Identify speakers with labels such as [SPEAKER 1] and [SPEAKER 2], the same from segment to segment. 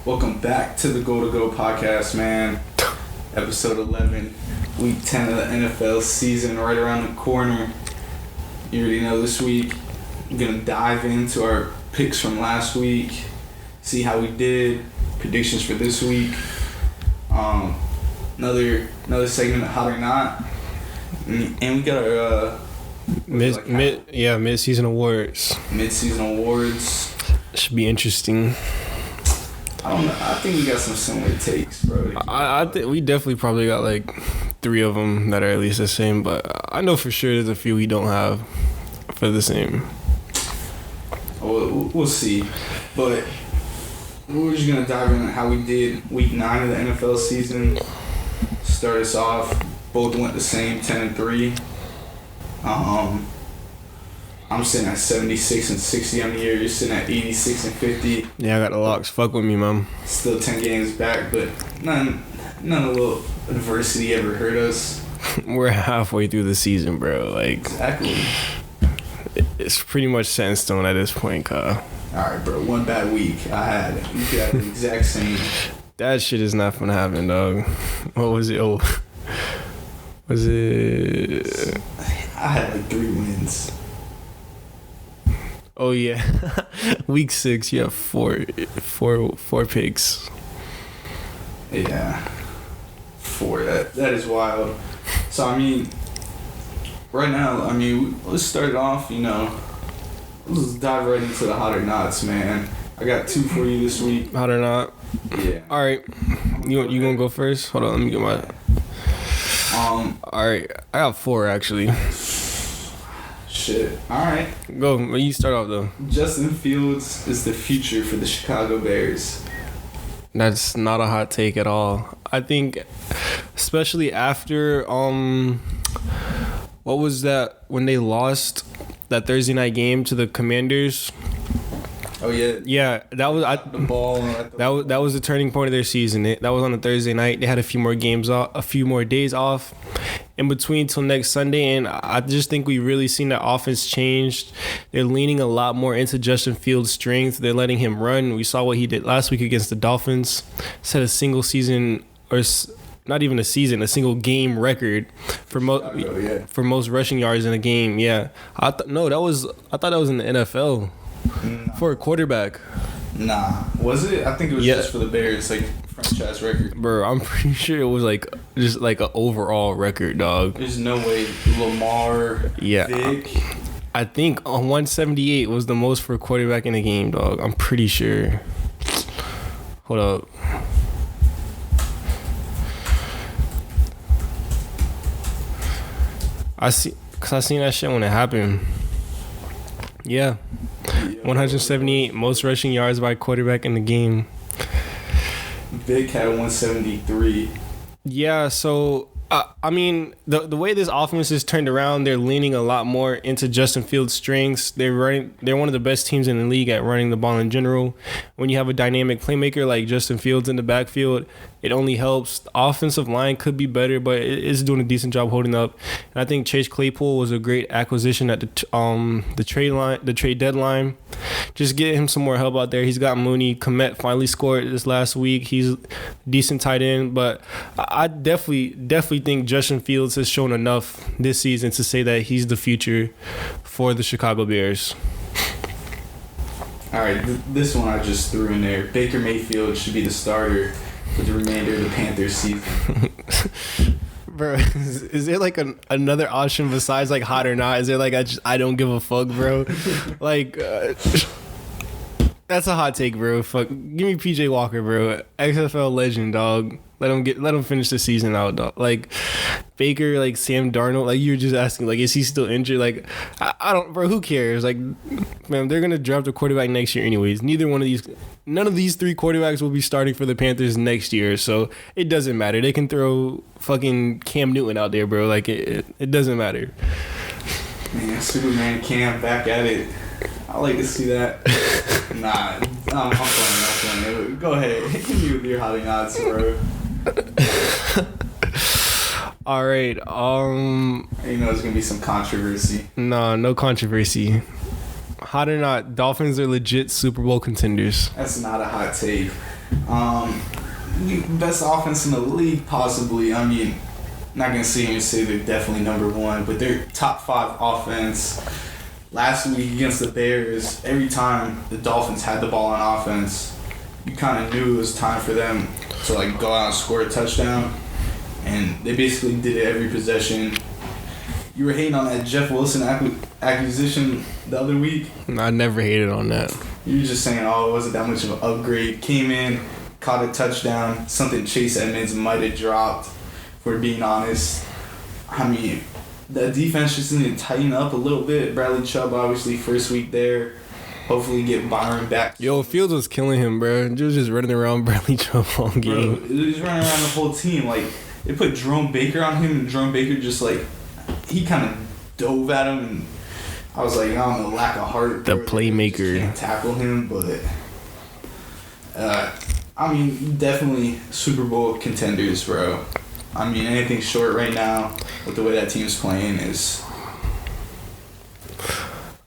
[SPEAKER 1] Welcome back to the Goal2Go podcast, man. Episode 11, week 10 of the NFL season, right around the corner. You already know this week, I'm going to dive into our picks from last week, see how we did, predictions for this week. Another segment of Hot or Not. And we got our
[SPEAKER 2] mid-season awards.
[SPEAKER 1] Mid-season awards.
[SPEAKER 2] Should be interesting.
[SPEAKER 1] I don't know. I think we got some similar takes, bro.
[SPEAKER 2] I think we definitely probably got like 3 of them that are at least the same, but I know for sure there's a few we don't have for the same.
[SPEAKER 1] We'll see. But we're just going to dive into how we did week 9 of the NFL season. Start us off. Both went the same, 10-3. I'm sitting at 76 and 60 on the year. You're sitting at 86 and 50.
[SPEAKER 2] Yeah, I got the locks. Fuck with me, man.
[SPEAKER 1] Still 10 games back, but none of the little adversity ever hurt us.
[SPEAKER 2] We're halfway through the season, bro. Like,
[SPEAKER 1] exactly.
[SPEAKER 2] It's pretty much set in stone at this point, Kyle.
[SPEAKER 1] Alright, bro. One bad week I had. You could have the exact same.
[SPEAKER 2] That shit is not gonna happen, dog. What was it? Oh, was it?
[SPEAKER 1] I had like 3 wins.
[SPEAKER 2] Oh yeah, week 6. You have four picks.
[SPEAKER 1] Yeah, 4. That is wild. So I mean, right now, let's start it off. Let's dive right into the Hot or Nots, man. I got 2 for you this week.
[SPEAKER 2] Hot or Not?
[SPEAKER 1] Yeah.
[SPEAKER 2] All right, you gonna go first? Hold on, let me get my. All right, I got 4 actually.
[SPEAKER 1] Shit. All right.
[SPEAKER 2] Go. You start off though.
[SPEAKER 1] Justin Fields is the future for the Chicago Bears.
[SPEAKER 2] That's not a hot take at all. I think, especially after what was that when they lost that Thursday night game to the Commanders?
[SPEAKER 1] Oh yeah.
[SPEAKER 2] Yeah, that was
[SPEAKER 1] the ball.
[SPEAKER 2] That was the turning point of their season. That was on a Thursday night. They had a few more days off in between till next Sunday, and I just think we really seen that offense changed. They're leaning a lot more into Justin Fields' strength. They're letting him run. We saw what he did last week against the Dolphins. Set a single season, or not even a season, a single game record for most rushing yards in a game. Yeah, I thought that was in the NFL. For a quarterback.
[SPEAKER 1] Nah. Was it? I think it was just for the Bears, like franchise record.
[SPEAKER 2] Bro, I'm pretty sure it was just like an overall record, dog.
[SPEAKER 1] There's no way Lamar, Vic.
[SPEAKER 2] I think 178 was the most for a quarterback in a game, dog. I'm pretty sure. Hold up. I seen that shit when it happened. Yeah. 178 most rushing yards by a quarterback in the game.
[SPEAKER 1] Vic had 173.
[SPEAKER 2] Yeah, so the way this offense is turned around, they're leaning a lot more into Justin Fields' strengths. They're one of the best teams in the league at running the ball in general. When you have a dynamic playmaker like Justin Fields in the backfield, it only helps. The offensive line could be better, but it is doing a decent job holding up. And I think Chase Claypool was a great acquisition at the trade deadline. Just get him some more help out there. He's got Mooney. Komet finally scored this last week. He's a decent tight end, but I definitely think Justin Fields has shown enough this season to say that he's the future for the Chicago Bears.
[SPEAKER 1] All right, this one I just threw in there. Baker Mayfield should be the starter for the remainder of the Panthers season.
[SPEAKER 2] Bro, is there like another option besides like Hot or Not? Is there like I don't give a fuck, bro? Like that's a hot take, bro. Fuck, give me PJ Walker, bro. XFL legend, dog. Let him finish the season out, dog. Like Baker, like Sam Darnold, like you were just asking, like is he still injured? Like I don't, bro. Who cares? Like, man, they're gonna draft a quarterback next year anyways. None of these 3 quarterbacks will be starting for the Panthers next year, so it doesn't matter. They can throw fucking Cam Newton out there, bro. Like it doesn't matter.
[SPEAKER 1] Man, Superman Cam back at it. I like to see that. Nah, I'm playing. Go ahead, hit me with your Hot or Nots, bro.
[SPEAKER 2] All right.
[SPEAKER 1] There's gonna be some controversy.
[SPEAKER 2] No controversy. Hot or Not, Dolphins are legit Super Bowl contenders.
[SPEAKER 1] That's not a hot take. Best offense in the league, possibly. I mean, not gonna sit here and say they're definitely number one, but they're top 5 offense. Last week against the Bears, every time the Dolphins had the ball on offense, you kind of knew it was time for them to like go out and score a touchdown, and they basically did it every possession. You were hating on that Jeff Wilson acquisition the other week.
[SPEAKER 2] I never hated on that.
[SPEAKER 1] You were just saying, oh, it wasn't that much of an upgrade. Came in, caught a touchdown, something Chase Edmonds might have dropped, if we're being honest. I mean, the defense just needed to tighten up a little bit. Bradley Chubb, obviously, first week there. Hopefully get Byron back.
[SPEAKER 2] Yo, Fields was killing him, bro. He was just running around Bradley Chubb all game.
[SPEAKER 1] Bro, he was running around the whole team. Like, they put Jerome Baker on him, and Jerome Baker just, like, he kind of dove at him, and I was like, I don't know, lack of heart.
[SPEAKER 2] The playmaker.
[SPEAKER 1] Can't tackle him, but I mean, definitely Super Bowl contenders, bro. I mean, anything short right now with the way that team's playing is.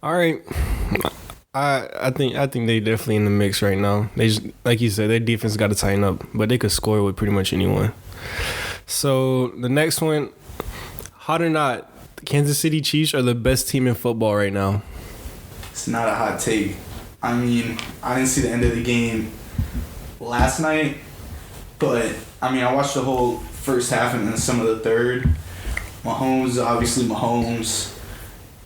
[SPEAKER 2] All right, I think they definitely in the mix right now. They just, like you said, their defense got to tighten up, but they could score with pretty much anyone. So the next one, hot or not, the Kansas City Chiefs are the best team in football right now.
[SPEAKER 1] It's not a hot take. I mean, I didn't see the end of the game last night, but I mean, I watched the whole first half and then some of the third. Mahomes, obviously Mahomes.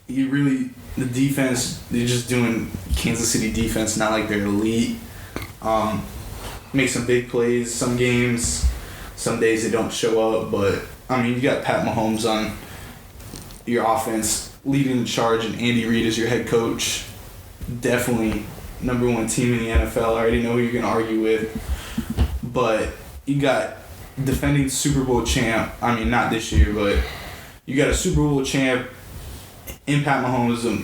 [SPEAKER 1] The defense, they're just doing Kansas City defense, not like they're elite. Make some big plays some games. Some days they don't show up, but I mean, you got Pat Mahomes on your offense, leading the charge, and Andy Reid is your head coach. Definitely number 1 team in the NFL. I already know who you're going to argue with. But you got defending Super Bowl champ. I mean, not this year, but you got a Super Bowl champ in Pat Mahomes, a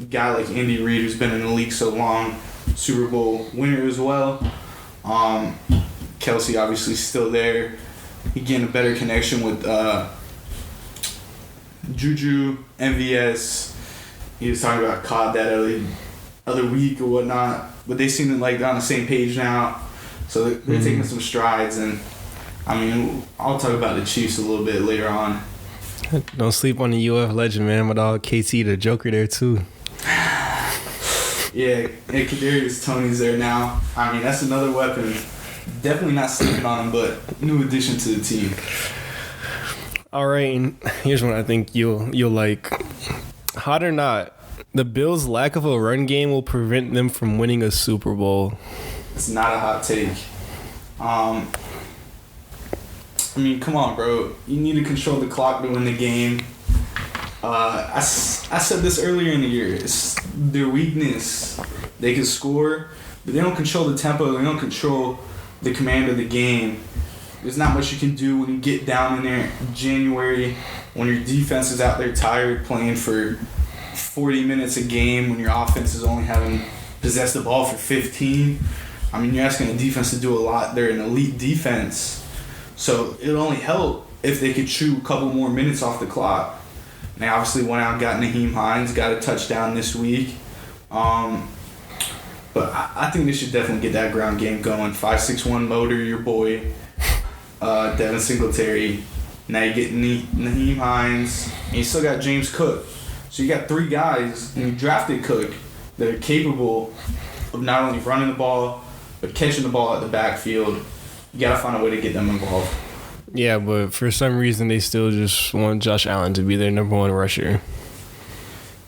[SPEAKER 1] guy like Andy Reid who's been in the league so long, Super Bowl winner as well. Kelsey obviously still there. He getting a better connection with Juju, MVS. He was talking about COD that other week or whatnot, but they seem like they're on the same page now. So they're taking some strides, and I mean, I'll talk about the Chiefs a little bit later on.
[SPEAKER 2] Don't sleep on the UF legend, man. My dog KT, the Joker, there too.
[SPEAKER 1] Yeah, and Kadarius Toney's there now. I mean, that's another weapon. Definitely not sleeping on him, but new addition to the team.
[SPEAKER 2] All right, and here's one I think you'll like. Hot or not, the Bills' lack of a run game will prevent them from winning a Super Bowl.
[SPEAKER 1] It's not a hot take. I mean, come on, bro. You need to control the clock to win the game. I said this earlier in the year. It's their weakness. They can score, but they don't control the tempo. They don't control the command of the game. There's not much you can do when you get down in there in January, when your defense is out there tired, playing for 40 minutes a game, when your offense is only having possessed the ball for 15. I mean, you're asking a defense to do a lot. They're an elite defense. So it'll only help if they could chew a couple more minutes off the clock. And they obviously went out and got Naheem Hines, got a touchdown this week. But I think they should definitely get that ground game going. 5.61 motor, your boy, Devin Singletary. Now you get Naheem Hines, and you still got James Cook. So you got 3 guys, and you drafted Cook, that are capable of not only running the ball, but catching the ball at the backfield. You got to find a way to get them involved.
[SPEAKER 2] Yeah, but for some reason, they still just want Josh Allen to be their number 1 rusher.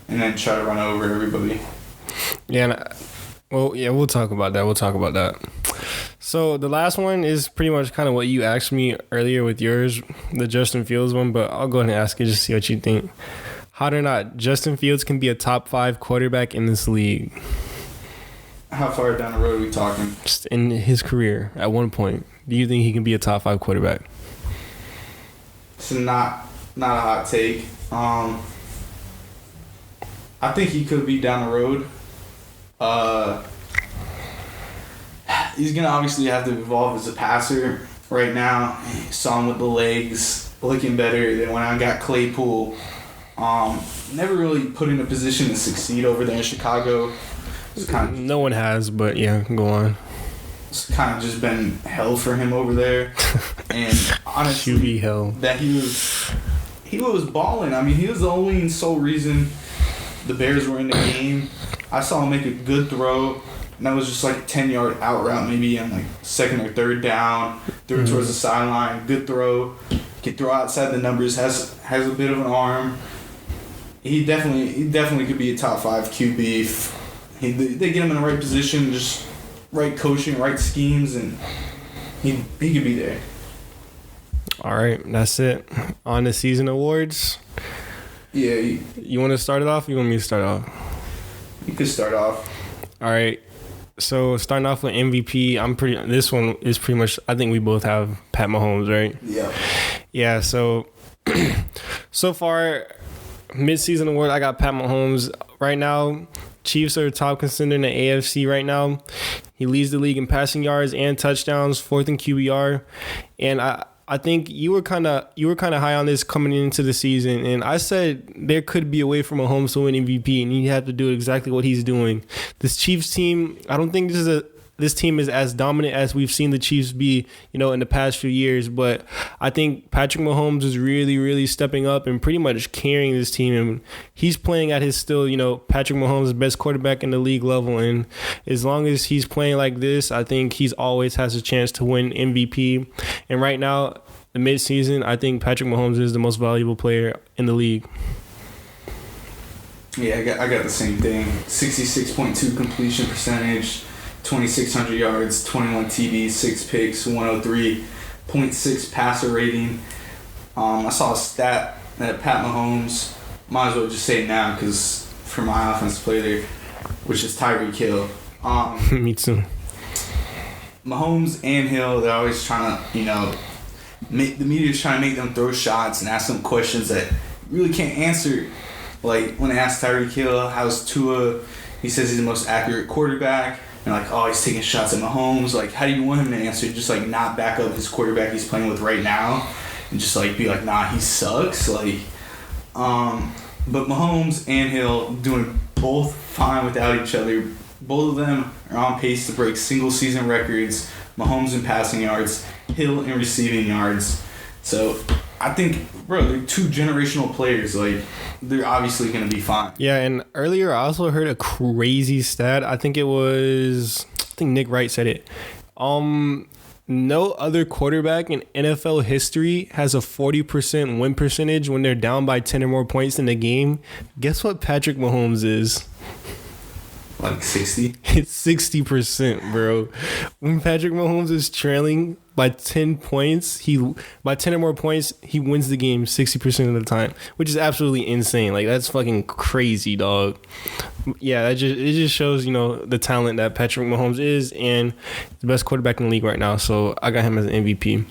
[SPEAKER 1] And then try to run over everybody.
[SPEAKER 2] Yeah, we'll talk about that. So the last one is pretty much kind of what you asked me earlier with yours, the Justin Fields one, but I'll go ahead and ask you just to see what you think. Hot or not, Justin Fields can be a top 5 quarterback in this league.
[SPEAKER 1] How far down the road are we talking?
[SPEAKER 2] Just in his career, at one point, do you think he can be a top 5 quarterback?
[SPEAKER 1] It's not a hot take. I think he could be down the road. He's going to obviously have to evolve as a passer. Right now, you saw him with the legs, looking better than when I got Claypool. Never really put in a position to succeed over there in Chicago.
[SPEAKER 2] No one has, but yeah, go on.
[SPEAKER 1] it's kind of just been hell for him over there. And honestly,
[SPEAKER 2] QB hell.
[SPEAKER 1] That he was balling. I mean, he was the only and sole reason the Bears were in the game. I saw him make a good throw, and that was just like a 10-yard out route, maybe on like second or third down. Threw it towards the sideline. Good throw. Can throw outside the numbers. Has a bit of an arm. He definitely could be a top 5 QB. They get him in the right position, just right coaching, right schemes, and he could be there.
[SPEAKER 2] All right, that's it. On the season awards.
[SPEAKER 1] Yeah.
[SPEAKER 2] You want to start it off? Or you want me to start off?
[SPEAKER 1] You could start off.
[SPEAKER 2] All right. So starting off with MVP, this one is pretty much, I think we both have Pat Mahomes, right?
[SPEAKER 1] Yeah.
[SPEAKER 2] Yeah, so far, mid-season award, I got Pat Mahomes. Right now, Chiefs are top contender in the AFC right now. He leads the league in passing yards and touchdowns, 4th in QBR. And I think you were kind of high on this coming into the season, and I said there could be a way for Mahomes to win MVP, and he had to do exactly what he's doing. This Chiefs team, I don't think this team is as dominant as we've seen the Chiefs be, in the past few years, but I think Patrick Mahomes is really, really stepping up and pretty much carrying this team, and he's playing at his still, Patrick Mahomes' best quarterback in the league level, and as long as he's playing like this, I think he's always has a chance to win MVP, and right now, the midseason, I think Patrick Mahomes is the most valuable player in the league.
[SPEAKER 1] Yeah, I got the same thing. 66.2 completion percentage, 2,600 yards, 21 TDs, 6 picks, 103.6 passer rating. I saw a stat that Pat Mahomes, might as well just say it now because for my offensive player there, which is Tyreek Hill.
[SPEAKER 2] Me too.
[SPEAKER 1] Mahomes and Hill, they're always trying to, the media's trying to make them throw shots and ask them questions that really can't answer. Like when they ask Tyreek Hill, how's Tua? He says he's the most accurate quarterback. And like, oh, he's taking shots at Mahomes. Like, how do you want him to answer? Just like not back up his quarterback he's playing with right now, and just like be like, nah, he sucks. Like, but Mahomes and Hill doing both fine without each other. Both of them are on pace to break single season records. Mahomes in passing yards, Hill in receiving yards. So I think, bro, they're 2 generational players. Like, they're obviously going to be fine.
[SPEAKER 2] Yeah, and earlier I also heard a crazy stat. I think Nick Wright said it. No other quarterback in NFL history has a 40% win percentage when they're down by 10 or more points in the game. Guess what Patrick Mahomes is?
[SPEAKER 1] Like 60?
[SPEAKER 2] It's 60%, bro. When Patrick Mahomes is trailing by 10 points, by 10 or more points, he wins the game 60% of the time, which is absolutely insane. Like, that's fucking crazy, dog. Yeah, it just shows, the talent that Patrick Mahomes is and the best quarterback in the league right now. So I got him as an MVP.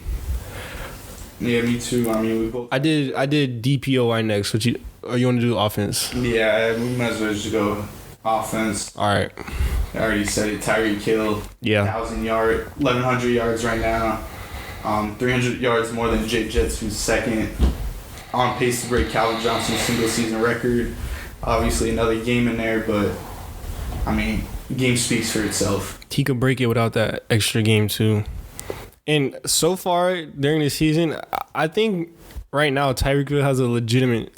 [SPEAKER 1] Yeah, me too. I mean, we both.
[SPEAKER 2] I did DPOY next. You want to do offense?
[SPEAKER 1] Yeah, we might as well just go offense.
[SPEAKER 2] All right.
[SPEAKER 1] I already said it. Tyreek Hill, 1,100 yards right now. 300 yards more than Jake Jets, who's second. On pace to break Calvin Johnson's single season record. Obviously, another game in there, but I mean, game speaks for itself.
[SPEAKER 2] He could break it without that extra game too. And so far during the season, I think right now Tyreek Hill has a legitimate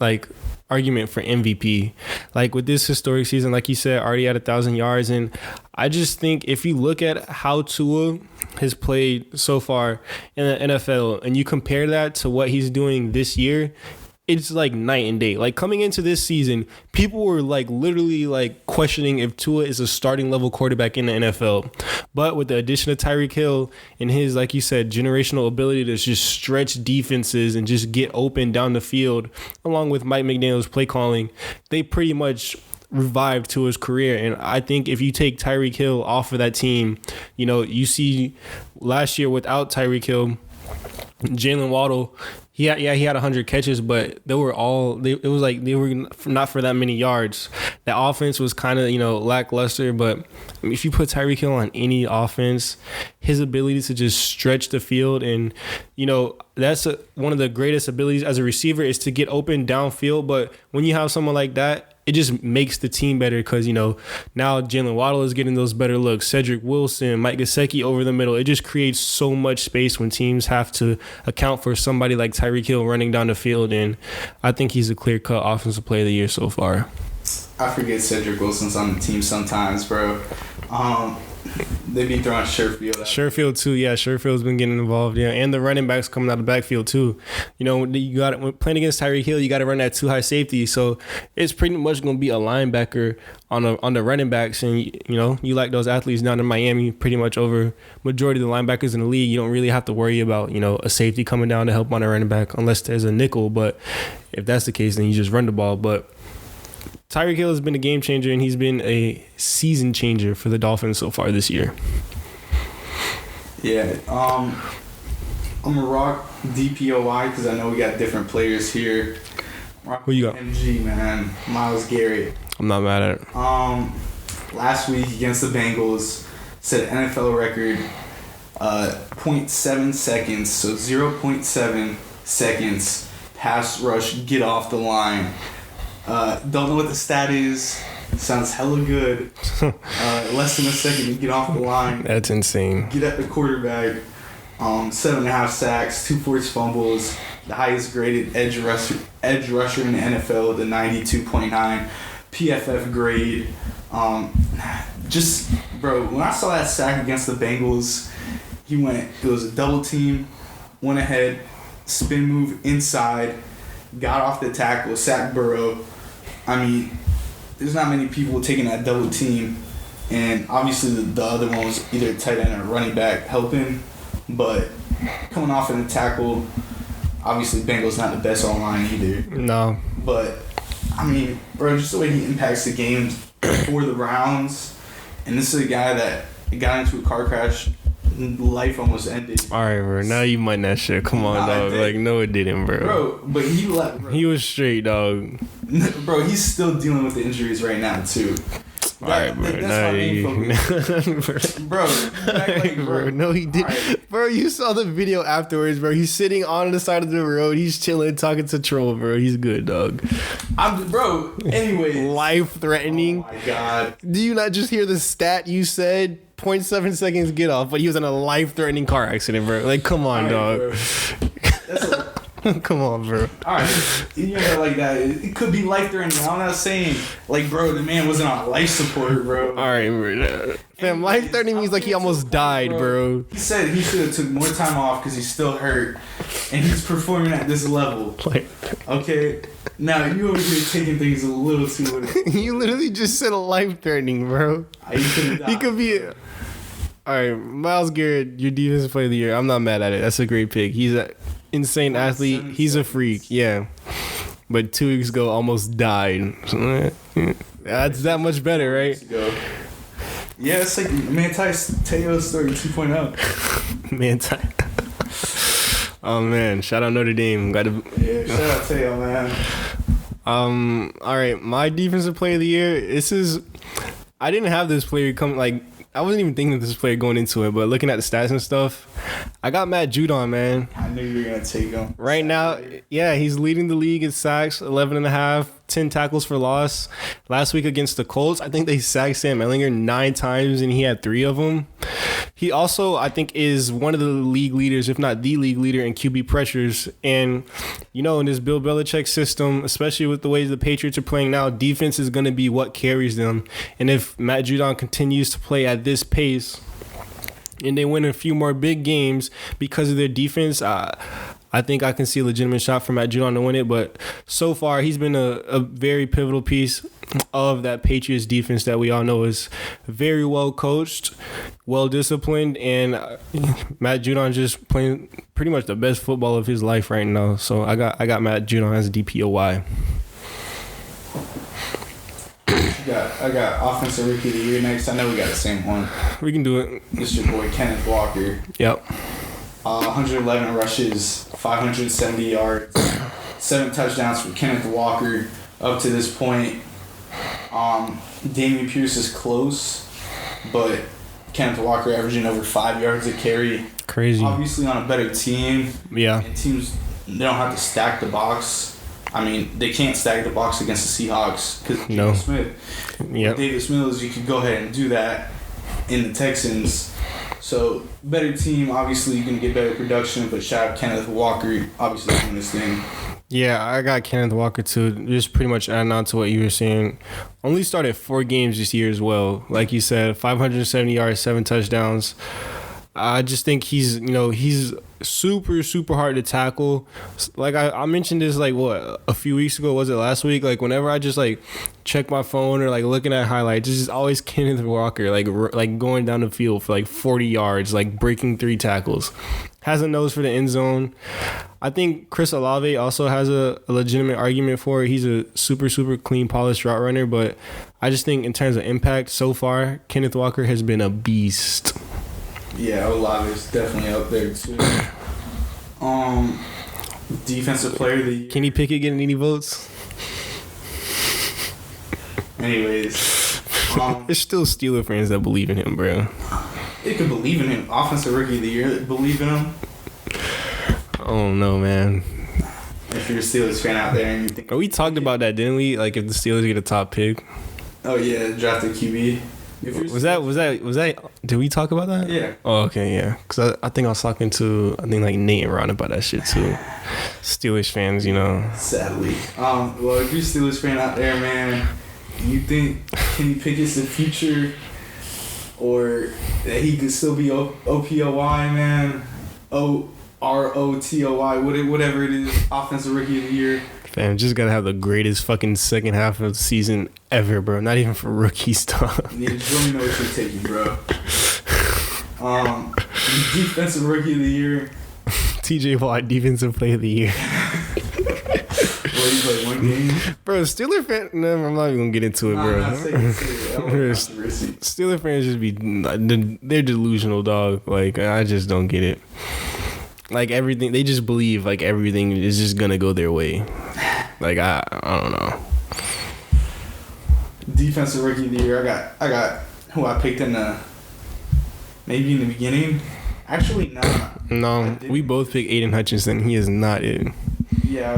[SPEAKER 2] argument for MVP. Like with this historic season, like you said, already at 1,000 yards, and I just think if you look at how Tua has played so far in the NFL and you compare that to what he's doing this year, it's like night and day. Like coming into this season, people were literally questioning if Tua is a starting level quarterback in the NFL. But with the addition of Tyreek Hill and his, like you said, generational ability to just stretch defenses and just get open down the field, along with Mike McDaniel's play calling, they pretty much revived Tua's career. And I think if you take Tyreek Hill off of that team, you see last year without Tyreek Hill, Jalen Waddle, he had 100 catches, but they were not for that many yards. The offense was kind of, lackluster, but if you put Tyreek Hill on any offense, his ability to just stretch the field and, that's one of the greatest abilities as a receiver is to get open downfield. But when you have someone like that it just makes the team better because, now Jalen Waddle is getting those better looks. Cedric Wilson, Mike Gesicki over the middle. It just creates so much space when teams have to account for somebody like Tyreek Hill running down the field, and I think he's a clear-cut offensive player of the year so far.
[SPEAKER 1] I forget Cedric Wilson's on the team sometimes, bro. They be throwing Sherfield.
[SPEAKER 2] Sherfield too, yeah. Sherfield's been getting involved, yeah, and the running backs coming out of the backfield too. When playing against Tyreek Hill, you got to run that too high safety, so it's pretty much going to be a linebacker on the running backs, and you like those athletes down in Miami, pretty much over majority of the linebackers in the league. You don't really have to worry about a safety coming down to help on a running back unless there's a nickel. But if that's the case, then you just run the ball. But Tyreek Hill has been a game changer, and he's been a season changer for the Dolphins so far this year.
[SPEAKER 1] Yeah, I'm going to rock DPOY because I know we got different players here.
[SPEAKER 2] Who you got?
[SPEAKER 1] MG, man. Myles Garrett.
[SPEAKER 2] I'm not mad at it.
[SPEAKER 1] Last week against the Bengals, set an NFL record, 0.7 seconds, so 0.7 seconds pass rush, get off the line. Don't know what the stat is. Sounds hella good. Less than a second to get off the line.
[SPEAKER 2] That's insane.
[SPEAKER 1] Get at the quarterback. 7.5 sacks, 2 forced fumbles. The highest graded edge rusher in the NFL, the 92.9 PFF grade. Bro, when I saw that sack against the Bengals, it was a double team, went ahead, spin move inside, got off the tackle, sacked Burrow. I mean, there's not many people taking that double team, and obviously the other one was either a tight end or running back helping, but coming off in the tackle, obviously Bengals not the best online either. No. But, I mean, bro, just the way he impacts the game for the Browns, and this is a guy that got into a car crash, life almost ended.
[SPEAKER 2] All right, bro. Now you might that shit. Come on, dog. No, it didn't, bro.
[SPEAKER 1] Bro, but he left. Bro.
[SPEAKER 2] He was straight, dog.
[SPEAKER 1] Bro, he's still dealing with the injuries right now too.
[SPEAKER 2] All right, bro.
[SPEAKER 1] That's my main focus. Bro.
[SPEAKER 2] No, he did. Right. Bro, you saw the video afterwards, bro. He's sitting on the side of the road. He's chilling, talking to Troll, bro. He's good, dog.
[SPEAKER 1] Anyway.
[SPEAKER 2] Life-threatening.
[SPEAKER 1] Oh, my God.
[SPEAKER 2] Do you not just hear the stat you said? 0.7 seconds get off, but he was in a life-threatening car accident, bro. Like, come on, dog. Come on, bro.
[SPEAKER 1] Alright, like that. It could be life-threatening. I'm not saying, bro, the man wasn't on life support, bro.
[SPEAKER 2] Alright, bro. Fam, life-threatening means like he almost died, bro.
[SPEAKER 1] He said he should have took more time off because he's still hurt, and he's performing at this level. Okay? Now, you over here taking things a little too...
[SPEAKER 2] You literally just said life-threatening, bro. He could be... Alright, Myles Garrett, your defensive player of the year. I'm not mad at it. That's a great pick. He's an insane athlete. He's a freak, yeah. But 2 weeks ago, almost died. That's that much better, right?
[SPEAKER 1] Yeah, it's like Manti Te'o story 2.0.
[SPEAKER 2] Manti. Oh, man. Shout out Notre Dame.
[SPEAKER 1] Shout out Te'o, man.
[SPEAKER 2] All right, my defensive player of the year. I didn't have this player come I wasn't even thinking of this player going into it, but looking at the stats and stuff, I got Matt Judon, man.
[SPEAKER 1] I knew you were going to take him.
[SPEAKER 2] Right now, yeah, he's leading the league in sacks, 11.5, 10 tackles for loss. Last week against the Colts, I think they sacked Sam Ehlinger 9 times, and he had 3 of them. He also, I think, is one of the league leaders, if not the league leader, in QB pressures. And, in this Bill Belichick system, especially with the way the Patriots are playing now, defense is going to be what carries them. And if Matt Judon continues to play at this pace and they win a few more big games because of their defense, I think I can see a legitimate shot for Matt Judon to win it. But so far, he's been a very pivotal piece of that Patriots defense that we all know is very well coached, well disciplined, and Matt Judon just playing pretty much the best football of his life right now. So I got Matt Judon as a DPOY.
[SPEAKER 1] I got offensive rookie of the year next. I know we got the same one.
[SPEAKER 2] We can do it.
[SPEAKER 1] It's your boy Kenneth Walker.
[SPEAKER 2] Yep.
[SPEAKER 1] 111 rushes, 570 yards, 7 touchdowns for Kenneth Walker up to this point. Damian Pierce is close, but Kenneth Walker averaging over 5 yards a carry.
[SPEAKER 2] Crazy.
[SPEAKER 1] Obviously on a better team.
[SPEAKER 2] Yeah.
[SPEAKER 1] And teams, they don't have to stack the box I mean, they can't stack the box against the Seahawks because
[SPEAKER 2] No.
[SPEAKER 1] Smith.
[SPEAKER 2] Yep.
[SPEAKER 1] Davis Mills, you could go ahead and do that in the Texans. So, better team, obviously you're going to get better production, but shout out Kenneth Walker, obviously doing this thing.
[SPEAKER 2] Yeah, I got Kenneth Walker too. Just pretty much adding on to what you were saying. Only started 4 games this year as well. Like you said, 570 yards, 7 touchdowns. I just think he's super, super hard to tackle. Like I mentioned this a few weeks ago, was it last week? Like whenever I just check my phone or looking at highlights, it's just always Kenneth Walker like going down the field for 40 yards, breaking 3 tackles. Has a nose for the end zone. I think Chris Olave also has a legitimate argument for it. He's a super, super clean, polished route runner, but I just think in terms of impact so far, Kenneth Walker has been a beast.
[SPEAKER 1] Yeah, Olave is definitely up there too. Defensive player of the year.
[SPEAKER 2] Kenny Pickett getting any votes?
[SPEAKER 1] Anyways,
[SPEAKER 2] there's still Steeler fans that believe in him, bro.
[SPEAKER 1] They could believe in him. Offensive rookie of the year, believe in him.
[SPEAKER 2] Oh no, man.
[SPEAKER 1] If you're a Steelers fan out there and you think,
[SPEAKER 2] we talked about that, didn't we? Like if the Steelers get a top pick.
[SPEAKER 1] Oh yeah, drafted QB.
[SPEAKER 2] Was that? Did we talk about that?
[SPEAKER 1] Yeah.
[SPEAKER 2] Oh, okay, yeah. Because I think I was talking to Nate and Ron about that shit too. Steelers fans,
[SPEAKER 1] Sadly. Well, if you're a Steelers fan out there, man, you think Kenny Pickett's the future, or that he could still be OPOY, man? ROTOY, whatever it is, offensive rookie of the year.
[SPEAKER 2] Fam, just gotta have the greatest fucking second half of the season ever, bro. Not even for rookie stuff.
[SPEAKER 1] Yeah, just let me know what you're taking, bro. Defensive rookie of the year.
[SPEAKER 2] TJ Watt, defensive player of the year.
[SPEAKER 1] Well, he played 1 game.
[SPEAKER 2] Bro, Steeler fan. No, I'm not even gonna get into it, bro. Steeler fans just be, they're delusional, dog. Like I just don't get it. Like everything, they just believe like everything is just gonna go their way. Like I don't know.
[SPEAKER 1] Defensive rookie of the year. I got who I picked maybe in the beginning. Actually,
[SPEAKER 2] no. We both picked Aiden Hutchinson. He is not it.
[SPEAKER 1] Yeah,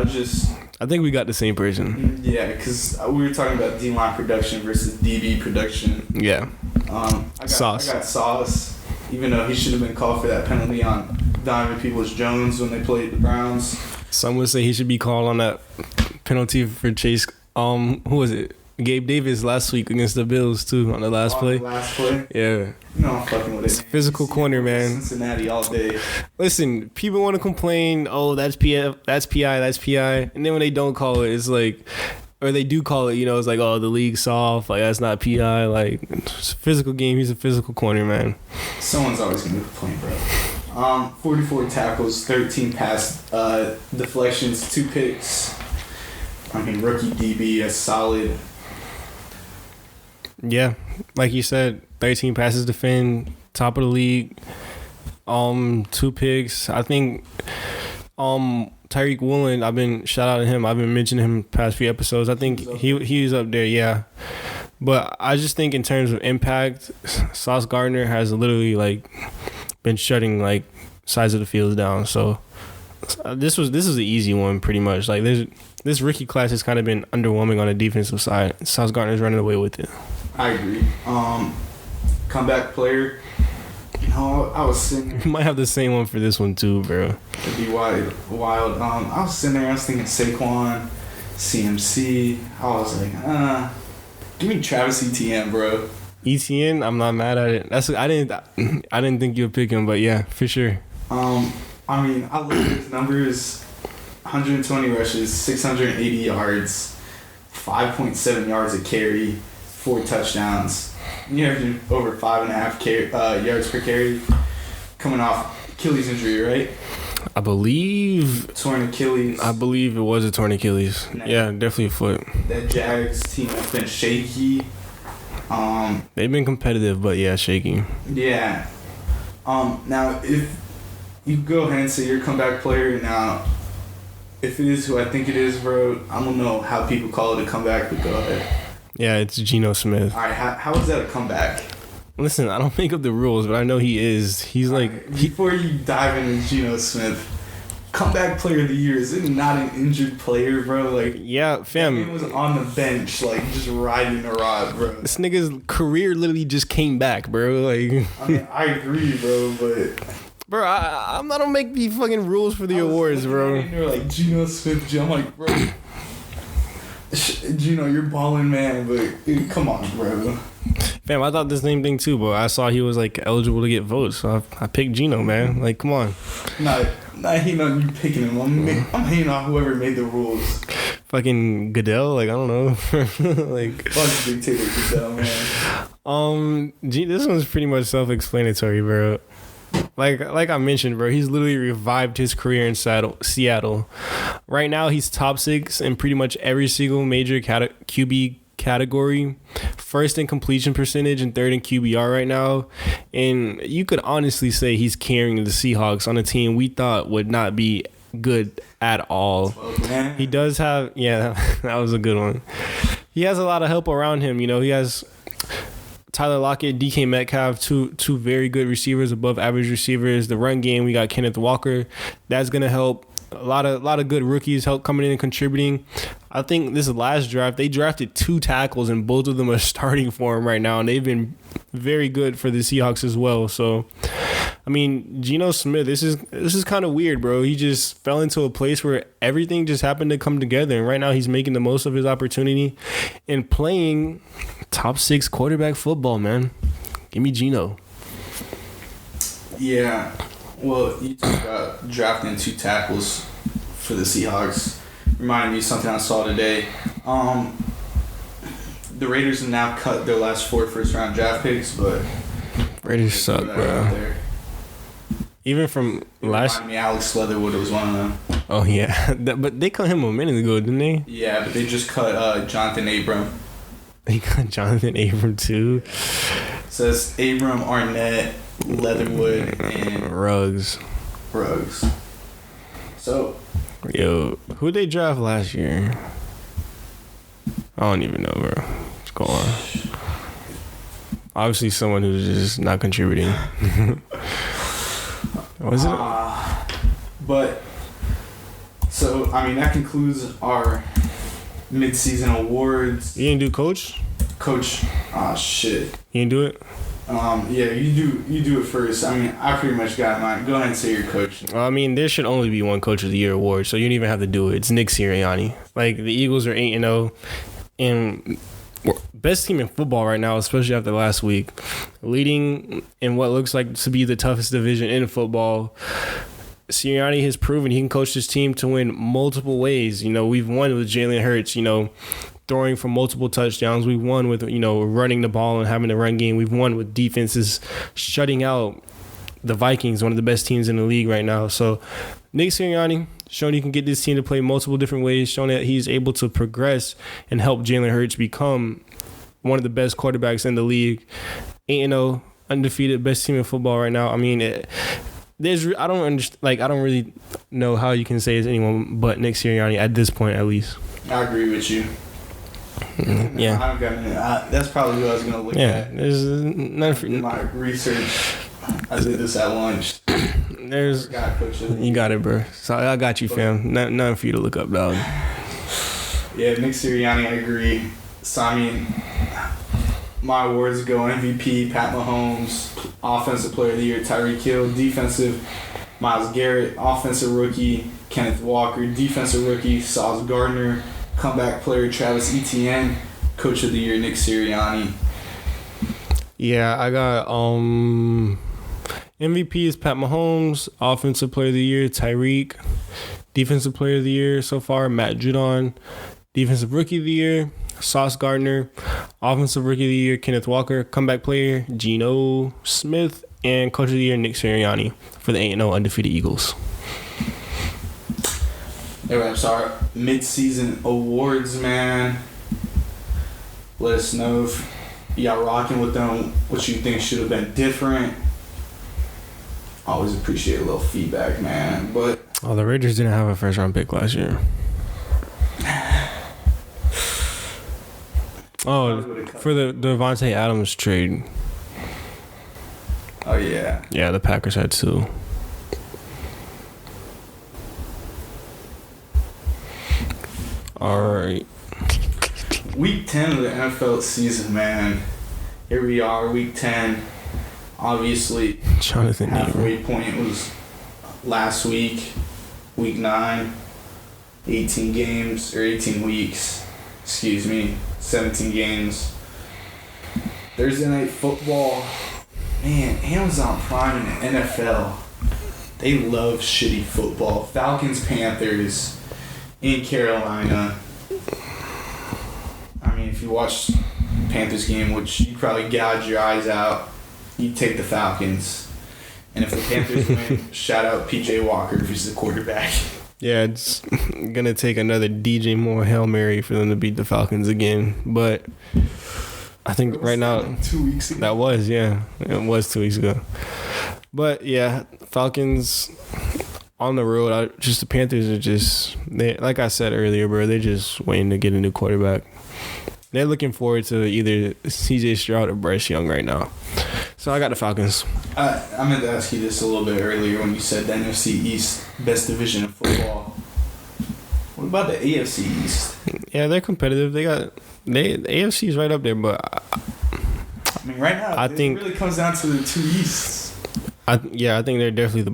[SPEAKER 2] I think we got the same person.
[SPEAKER 1] Yeah, because we were talking about D-line production versus DB production.
[SPEAKER 2] Yeah.
[SPEAKER 1] I got Sauce, even though he should have been called for that penalty on Donovan Peoples-Jones when they played the Browns.
[SPEAKER 2] Some would say he should be called on that penalty for Chase. Who was it? Gabe Davis last week against the Bills too on the last play. Yeah.
[SPEAKER 1] No, I'm fucking with it.
[SPEAKER 2] It's physical corner, man.
[SPEAKER 1] Cincinnati all day.
[SPEAKER 2] Listen, people want to complain. Oh, that's PI, that's PI, and then when they don't call it, it's like, or they do call it, it's like, oh, the league's soft. Like that's not PI. Like it's a physical game. He's a physical corner, man.
[SPEAKER 1] Someone's always gonna complain, bro. 44 tackles, 13 pass deflections, 2 picks. I mean, rookie DB, that's solid.
[SPEAKER 2] Yeah, like you said, 13 passes defend, top of the league. 2 picks. I think Tyreek Woolen, shout out to him. I've been mentioning him past few episodes. I think he's up there, yeah. But I just think in terms of impact, Sauce Gardner has literally been shutting sides of the field down. So this was an easy one pretty much. This rookie class has kind of been underwhelming on the defensive side. Sauce Gardner's running away with it.
[SPEAKER 1] I agree. Comeback player. I was sitting there.
[SPEAKER 2] You might have the same one for this one too, bro.
[SPEAKER 1] It'd be wild. I was sitting there. I was thinking Saquon, CMC. I was like, give me Travis Etienne, bro.
[SPEAKER 2] Etienne, I'm not mad at it. I didn't think you'd pick him, but yeah, for sure.
[SPEAKER 1] I mean, I look at his numbers: 120 rushes, 680 yards, 5.7 yards a carry, 4 touchdowns. You have over 5.5 yards per carry, coming off Achilles injury, right?
[SPEAKER 2] I believe
[SPEAKER 1] torn Achilles.
[SPEAKER 2] I believe it was a torn Achilles. Yeah, definitely a foot.
[SPEAKER 1] That Jags team has been shaky.
[SPEAKER 2] They've been competitive, but yeah, shaky.
[SPEAKER 1] Yeah. Now, if you go ahead and say you're a comeback player, now, if it is who I think it is, bro, I don't know how people call it a comeback, but go ahead.
[SPEAKER 2] Yeah, it's Geno Smith.
[SPEAKER 1] All right, how is that a comeback?
[SPEAKER 2] Listen, I don't make up the rules, but I know he is. He's
[SPEAKER 1] before you dive into Geno Smith, comeback player of the year. Is it not an injured player, bro? Like,
[SPEAKER 2] yeah, fam.
[SPEAKER 1] He was on the bench, like, just riding the rod, bro.
[SPEAKER 2] This nigga's career literally just came back, bro. Like,
[SPEAKER 1] I mean, I agree, bro, but...
[SPEAKER 2] Bro, I'm not gonna make the fucking rules for the awards, bro.
[SPEAKER 1] You're like, Geno Smith, I'm like, bro... Geno, you're balling, man, but come on, bro.
[SPEAKER 2] Fam, I thought the same thing too, but I saw he was like eligible to get votes, so I picked Geno, man. Like, come on.
[SPEAKER 1] Not hating on you picking him. I'm hating on whoever made the rules.
[SPEAKER 2] Fucking Goodell, like I don't know, like.
[SPEAKER 1] Fuck dictator Goodell, man.
[SPEAKER 2] This one's pretty much self-explanatory, bro. Like I mentioned, bro, he's literally revived his career in Seattle. Right now, he's top 6 in pretty much every single major QB category, first in completion percentage and third in QBR right now. And you could honestly say he's carrying the Seahawks on a team we thought would not be good at all. He does have, yeah, that was a good one. He has a lot of help around him. You know, he has Tyler Lockett, DK Metcalf, two very good receivers, above average receivers. The run game, we got Kenneth Walker. That's gonna help. A lot of good rookies help coming in and contributing. I think this last draft, they drafted 2 tackles, and both of them are starting for him right now, and they've been very good for the Seahawks as well. So, I mean, Geno Smith, this is kind of weird, bro. He just fell into a place where everything just happened to come together, and right now he's making the most of his opportunity and playing top 6 quarterback football, man. Give me Geno.
[SPEAKER 1] Yeah. Well, you talk about drafting 2 tackles for the Seahawks. Reminded me of something I saw today. The Raiders have now cut their last 4 first-round draft picks, but
[SPEAKER 2] Raiders suck, bro. Even from last...
[SPEAKER 1] Reminded me Alex Leatherwood was one of them.
[SPEAKER 2] Oh, yeah. But they cut him a minute ago, didn't they?
[SPEAKER 1] Yeah, but they just cut Jonathan Abram.
[SPEAKER 2] They cut Jonathan Abram, too?
[SPEAKER 1] So it's Abram, Arnett, Leatherwood, and...
[SPEAKER 2] Ruggs.
[SPEAKER 1] So...
[SPEAKER 2] Yo, who'd they draft last year? I don't even know, bro. What's going on? Obviously someone who's just not contributing. Was it?
[SPEAKER 1] But... So, I mean, that concludes our mid-season awards.
[SPEAKER 2] You didn't do coach?
[SPEAKER 1] Coach. Shit.
[SPEAKER 2] You didn't do it?
[SPEAKER 1] Yeah, you do it first. I mean, I pretty much got mine. Go ahead and say your coach.
[SPEAKER 2] Well, I mean, there should only be one Coach of the Year award, so you don't even have to do it. It's Nick Sirianni. Like, the Eagles are 8-0, and best team in football right now, especially after last week. Leading in what looks like to be the toughest division in football. Sirianni has proven he can coach this team to win multiple ways. You know, we've won with Jalen Hurts, you know, throwing for multiple touchdowns. We've won with, you know, running the ball and having a run game. We've won with defenses shutting out the Vikings, one of the best teams in the league right now. So Nick Sirianni showing he can get this team to play multiple different ways, showing that he's able to progress and help Jalen Hurts become one of the best quarterbacks in the league. 8-0, undefeated, best team in football right now. I mean, I don't really know how you can say it's anyone but Nick Sirianni at this point, at least.
[SPEAKER 1] I agree with you.
[SPEAKER 2] Yeah,
[SPEAKER 1] I don't got that's probably who I was gonna look at.
[SPEAKER 2] Yeah, there's none for
[SPEAKER 1] my research. I did this at lunch.
[SPEAKER 2] You got it, bro. So I got you, fam. Nothing for you to look up, dog.
[SPEAKER 1] Yeah, Nick Sirianni, I agree. So I mean, my awards go MVP, Pat Mahomes, Offensive Player of the Year, Tyreek Hill, Defensive, Myles Garrett, Offensive Rookie, Kenneth Walker, Defensive Rookie, Sauce Gardner, Comeback Player, Travis Etienne, Coach of the Year, Nick Sirianni.
[SPEAKER 2] Yeah, I got MVP is Pat Mahomes, Offensive Player of the Year, Tyreek, Defensive Player of the Year so far, Matt Judon, Defensive Rookie of the Year, Sauce Gardner, Offensive Rookie of the Year, Kenneth Walker, Comeback Player, Geno Smith, and Coach of the Year, Nick Sirianni for the 8-0 undefeated Eagles.
[SPEAKER 1] Anyway, I'm sorry. Mid-season awards, man. Let us know if y'all rocking with them, what you think should have been different. Always appreciate a little feedback, man. But
[SPEAKER 2] the Raiders didn't have a first-round pick last year. For the Devontae Adams trade.
[SPEAKER 1] Oh, yeah.
[SPEAKER 2] Yeah, the Packers had 2. All right.
[SPEAKER 1] Week 10 of the NFL season, man. Here we are, week 10. Obviously,
[SPEAKER 2] Jonathan
[SPEAKER 1] halfway point was last week, week 9. 18 games, or 18 weeks. 17 games. Thursday Night Football. Man, Amazon Prime and the NFL, they love shitty football. Falcons, Panthers in Carolina. I mean, if you watch Panthers game, which you probably gouge your eyes out, you take the Falcons. And if the Panthers win, shout out PJ Walker if he's the quarterback.
[SPEAKER 2] Yeah, it's gonna take another DJ Moore Hail Mary for them to beat the Falcons again. But I think right now,
[SPEAKER 1] 2 weeks ago.
[SPEAKER 2] That was, yeah. It was 2 weeks ago. But, yeah, Falcons on the road. The Panthers are just, like I said earlier, bro, they're just waiting to get a new quarterback. They're looking forward to either CJ Stroud or Bryce Young right now. So I got the Falcons.
[SPEAKER 1] I meant to ask you this a little bit earlier when you said the NFC East, best division of football. What about the AFC East?
[SPEAKER 2] Yeah, they're competitive. The AFC is right up there, but
[SPEAKER 1] I mean, right now, it really comes down to the two Easts.
[SPEAKER 2] I think they're definitely the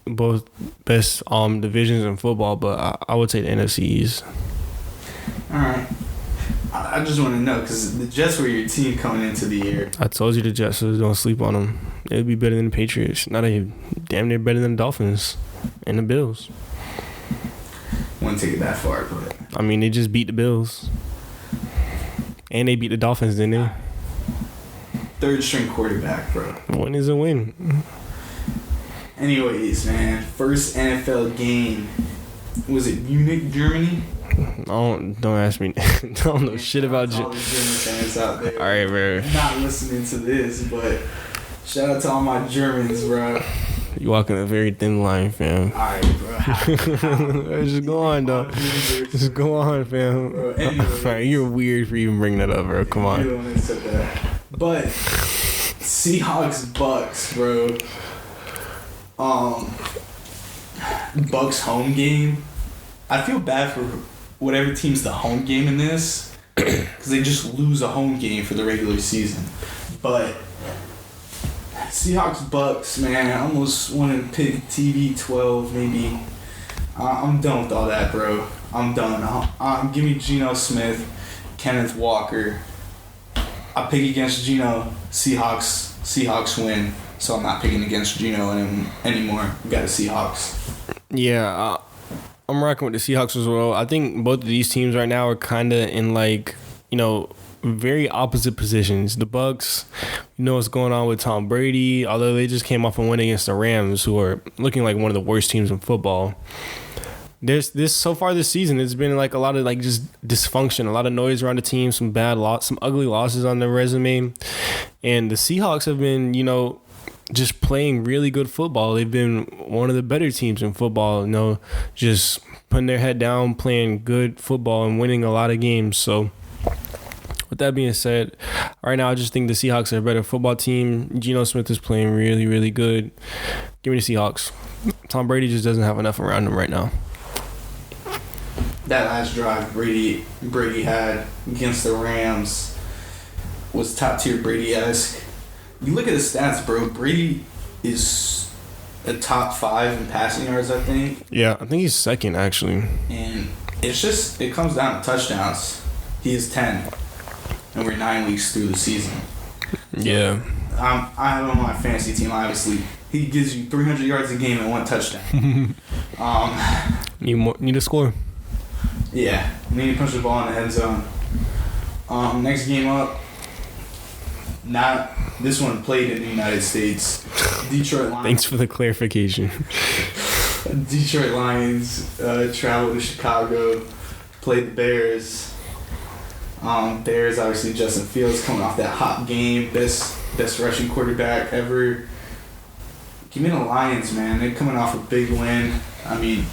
[SPEAKER 2] both best divisions in football, but I would say the NFC East.
[SPEAKER 1] All right. I just want to know, because the Jets were your team coming into the year.
[SPEAKER 2] I told you the Jets, so don't sleep on them. It would be better than the Patriots. Not a damn near better than the Dolphins and the Bills.
[SPEAKER 1] Wouldn't take it that far, but
[SPEAKER 2] I mean, they just beat the Bills. And they beat the Dolphins, didn't they?
[SPEAKER 1] Third string quarterback, bro.
[SPEAKER 2] Win is a win.
[SPEAKER 1] Anyways, man, first NFL game. Was it Munich, Germany?
[SPEAKER 2] Don't ask me. Don't know shit about
[SPEAKER 1] all the German fans out there.
[SPEAKER 2] All right, bro.
[SPEAKER 1] Not listening to this, but shout out to all my Germans, bro.
[SPEAKER 2] You walking a very thin line, fam.
[SPEAKER 1] All right, bro.
[SPEAKER 2] Just go on, dog. Just go on, fam.
[SPEAKER 1] Bro, anyways,
[SPEAKER 2] you're weird for even bringing that up, bro. Come on.
[SPEAKER 1] You don't said that. But Seahawks Bucks, bro. Bucks home game. I feel bad for whatever team's the home game in this, because they just lose a home game for the regular season. But Seahawks Bucks, man, I almost want to pick TV 12 maybe. I'm done with all that, bro. I'm done. Give me Geno Smith, Kenneth Walker. I pick against Geno. Seahawks win. So I'm not picking against Geno anymore. We got the Seahawks.
[SPEAKER 2] Yeah, I'm rocking with the Seahawks as well. I think both of these teams right now are kind of in very opposite positions. The Bucks, you know what's going on with Tom Brady, although they just came off a win against the Rams, who are looking like one of the worst teams in football. So far this season, it's been a lot of just dysfunction, a lot of noise around the team, some ugly losses on their resume, and the Seahawks have been, just playing really good football. They've been one of the better teams in football, just putting their head down, playing good football and winning a lot of games. So with that being said, right now I just think the Seahawks are a better football team. Geno Smith is playing really, really good. Give me the Seahawks. Tom Brady just doesn't have enough around him right now.
[SPEAKER 1] That last drive Brady had against the Rams was top tier Brady-esque. You look at the stats, bro. Brady is a top 5 in passing yards, I think.
[SPEAKER 2] Yeah, I think he's second, actually.
[SPEAKER 1] And it comes down to touchdowns. He is 10. And we're 9 weeks through the season.
[SPEAKER 2] Yeah.
[SPEAKER 1] I have him on my fantasy team, obviously. He gives you 300 yards a game and 1 touchdown.
[SPEAKER 2] Need to score.
[SPEAKER 1] Yeah. Need to punch the ball in the end zone. Next game up. Not this one played in the United States. Detroit Lions.
[SPEAKER 2] Thanks for the clarification.
[SPEAKER 1] Detroit Lions traveled to Chicago, played the Bears. Bears, obviously, Justin Fields coming off that hot game, best rushing quarterback ever. Give me the Lions, man. They're coming off a big win. I mean,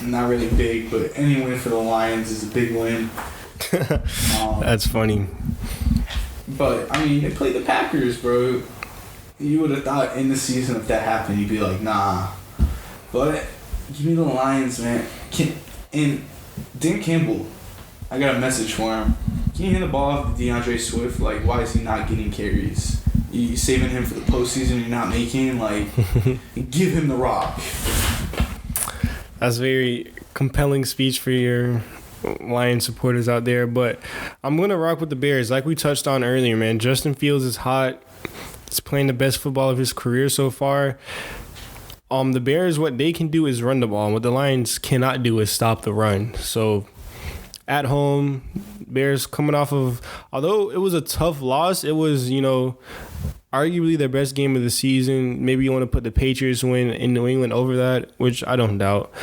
[SPEAKER 1] not really big, but any win for the Lions is a big win.
[SPEAKER 2] That's funny.
[SPEAKER 1] But, I mean, they played the Packers, bro. You would have thought in the season if that happened, you'd be like, nah. But give me the Lions, man. And Dan Campbell, I got a message for him. Can you hand the ball off to DeAndre Swift? Like, why is he not getting carries? You saving him for the postseason, you're not making? Like, give him the rock.
[SPEAKER 2] That's very compelling speech for your Lions supporters out there. But I'm going to rock with the Bears. Like we touched on earlier, man, Justin Fields is hot. He's playing the best football of his career so far. The Bears, what they can do is run the ball. And what the Lions cannot do is stop the run. So at home, Bears coming off of, although it was a tough loss, it was, arguably their best game of the season. Maybe you want to put the Patriots win in New England over that, which I don't doubt.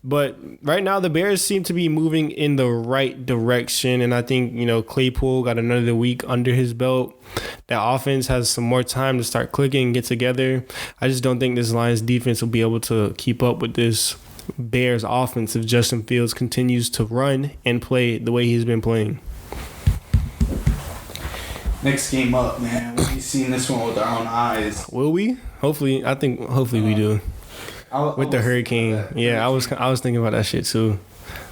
[SPEAKER 2] But right now, the Bears seem to be moving in the right direction. And I think, Claypool got another week under his belt. That offense has some more time to start clicking and get together. I just don't think this Lions defense will be able to keep up with this Bears offense if Justin Fields continues to run and play the way he's been playing.
[SPEAKER 1] Next game up, man. We'll be seeing this one with our own eyes.
[SPEAKER 2] Will we? Hopefully we do. With the hurricane. Yeah, I was thinking about that shit too.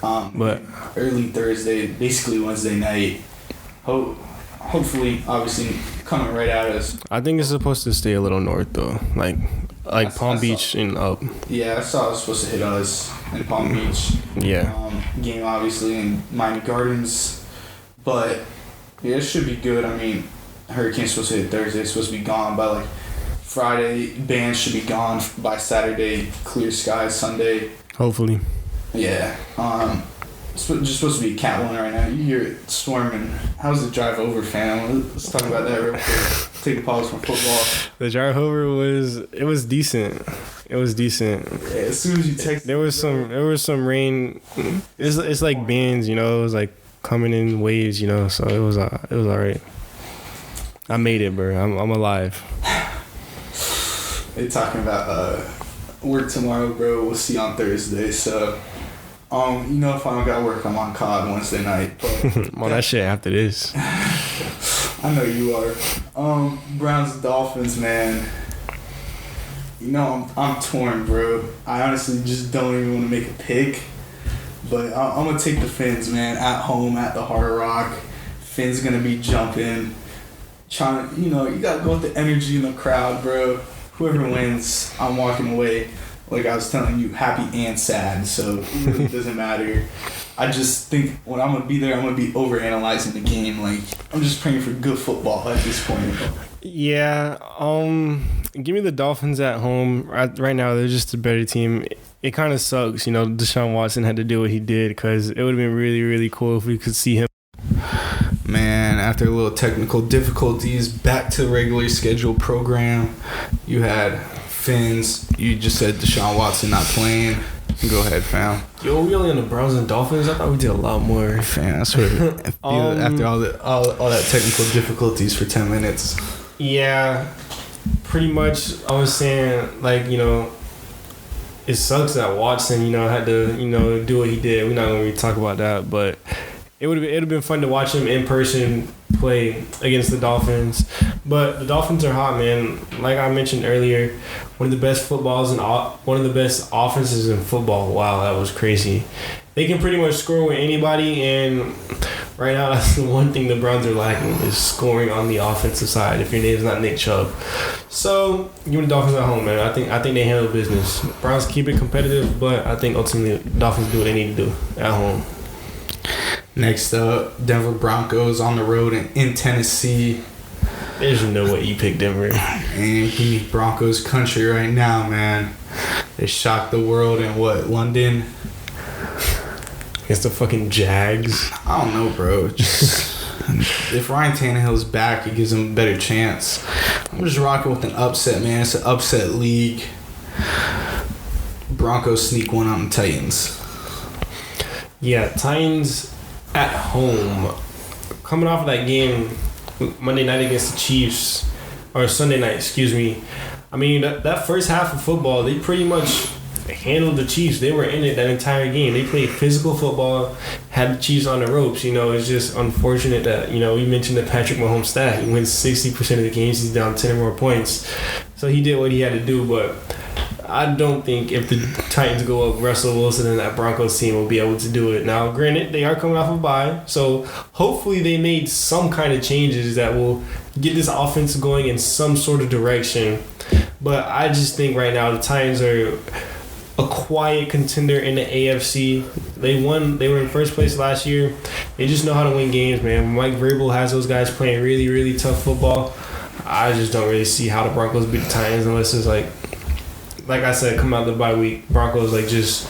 [SPEAKER 2] But
[SPEAKER 1] early Thursday, basically Wednesday night. Hopefully, obviously, coming right at us.
[SPEAKER 2] I think it's supposed to stay a little north though, like Palm Beach and up.
[SPEAKER 1] Yeah, I saw it was supposed to hit us in Palm Beach.
[SPEAKER 2] Yeah.
[SPEAKER 1] Game obviously in Miami Gardens, but yeah, it should be good. I mean, hurricane's supposed to hit Thursday. It's supposed to be gone by like Friday. Bands should be gone by Saturday. Clear skies Sunday.
[SPEAKER 2] Hopefully.
[SPEAKER 1] Yeah. It's just supposed to be Cat 1 right now. You hear it storming. How's the drive over, fam? Let's talk about that real quick. Take a pause from football.
[SPEAKER 2] The drive over was decent. It was decent.
[SPEAKER 1] Yeah, as soon as you text,
[SPEAKER 2] there was some rain. It's like bands, it was like coming in waves, so it was alright. I made it, bro. I'm alive.
[SPEAKER 1] They're talking about work tomorrow, bro. We'll see on Thursday. So, if I don't got work, I'm on COD Wednesday night. But
[SPEAKER 2] well, that shit after this.
[SPEAKER 1] I know you are. Browns Dolphins, man. I'm torn, bro. I honestly just don't even want to make a pick. But I'm going to take the Fins, man. At home, at the Hard Rock. Fins going to be jumping. Trying, you got to go with the energy in the crowd, bro. Whoever wins, I'm walking away, like I was telling you, happy and sad. So it really doesn't matter. I just think when I'm going to be there, I'm going to be overanalyzing the game. Like, I'm just praying for good football at this point.
[SPEAKER 2] Yeah. Give me the Dolphins at home. Right now, they're just a better team. It kind of sucks, Deshaun Watson had to do what he did because it would have been really, really cool if we could see him.
[SPEAKER 1] Man, after a little technical difficulties, back to the regular schedule program. You had Fins. You just said Deshaun Watson not playing. Go ahead, fam.
[SPEAKER 2] Yo, we only on the Browns and Dolphins? I thought we did a lot more.
[SPEAKER 1] Fam, that's what after all that technical difficulties for 10 minutes.
[SPEAKER 2] Yeah, pretty much. I was saying, it sucks that Watson, had to, do what he did. We're not going to really talk about that, but it would have been fun to watch him in person play against the Dolphins. But the Dolphins are hot, man. Like I mentioned earlier, one of the best footballs and one of the best offenses in football. Wow, that was crazy. They can pretty much score with anybody, and right now that's the one thing the Browns are lacking is scoring on the offensive side. If your name's not Nick Chubb, so give me the Dolphins at home, man. I think they handle business. Browns keep it competitive, but I think ultimately the Dolphins do what they need to do at home.
[SPEAKER 1] Next up, Denver Broncos on the road in Tennessee.
[SPEAKER 2] There's no way you pick Denver.
[SPEAKER 1] And give me Broncos country right now, man. They shocked the world in London?
[SPEAKER 2] Against the fucking Jags.
[SPEAKER 1] I don't know, bro. If Ryan Tannehill's back, it gives him a better chance. I'm just rocking with an upset, man. It's an upset league. Broncos sneak one on the Titans.
[SPEAKER 2] Yeah, Titans at home. Coming off of that game Monday night against the Chiefs, or Sunday night, excuse me. I mean, that first half of football, they pretty much handled the Chiefs. They were in it that entire game. They played physical football, had the Chiefs on the ropes. It's just unfortunate that, we mentioned the Patrick Mahomes stat. He wins 60% of the games. He's down 10 or more points. So he did what he had to do. But I don't think if the Titans go up, Russell Wilson and that Broncos team will be able to do it. Now, granted, they are coming off a bye, so hopefully they made some kind of changes that will get this offense going in some sort of direction. But I just think right now the Titans are a quiet contender in the AFC. They were in first place last year. They just know how to win games, man. Mike Vrabel has those guys playing really, really tough football. I just don't really see how the Broncos beat the Titans unless it's like I said, come out the bye week, Broncos just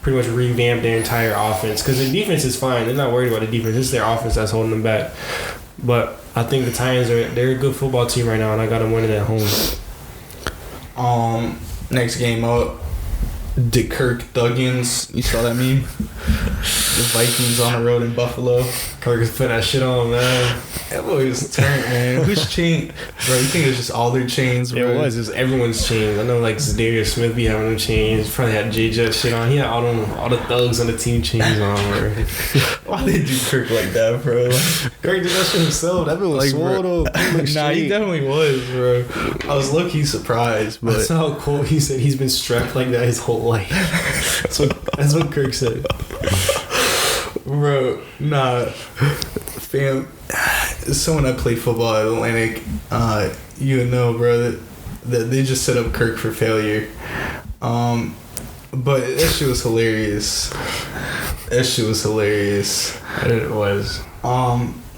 [SPEAKER 2] pretty much revamp their entire offense because their defense is fine. They're not worried about the defense. It's their offense that's holding them back. But I think the Titans they're a good football team right now, and I got them winning at home.
[SPEAKER 1] Next game up, Dick Kirk Duggins. You saw that meme? The Vikings on the road in Buffalo.
[SPEAKER 2] Kirk is putting that shit on, man.
[SPEAKER 1] That boy was turned, man. Whose chain? Bro, you think it was just all their chains, bro?
[SPEAKER 2] It was everyone's chains. I know, like, Zadarius Smith be having them chains. Probably had J-Jet shit on. He had all the thugs on the team chains on, bro.
[SPEAKER 1] Why they do Kirk like that, bro?
[SPEAKER 2] Kirk did that shit himself. That bit was swole, though.
[SPEAKER 1] Nah, he definitely was, bro. I was low-key surprised, but...
[SPEAKER 2] That's how cool he said he's been strapped like that his whole life. That's what Kirk said.
[SPEAKER 1] Bro, nah. Fam, someone that played football at Atlantic, you would know, bro, that they just set up Kirk for failure. But that shit was hilarious.
[SPEAKER 2] It was.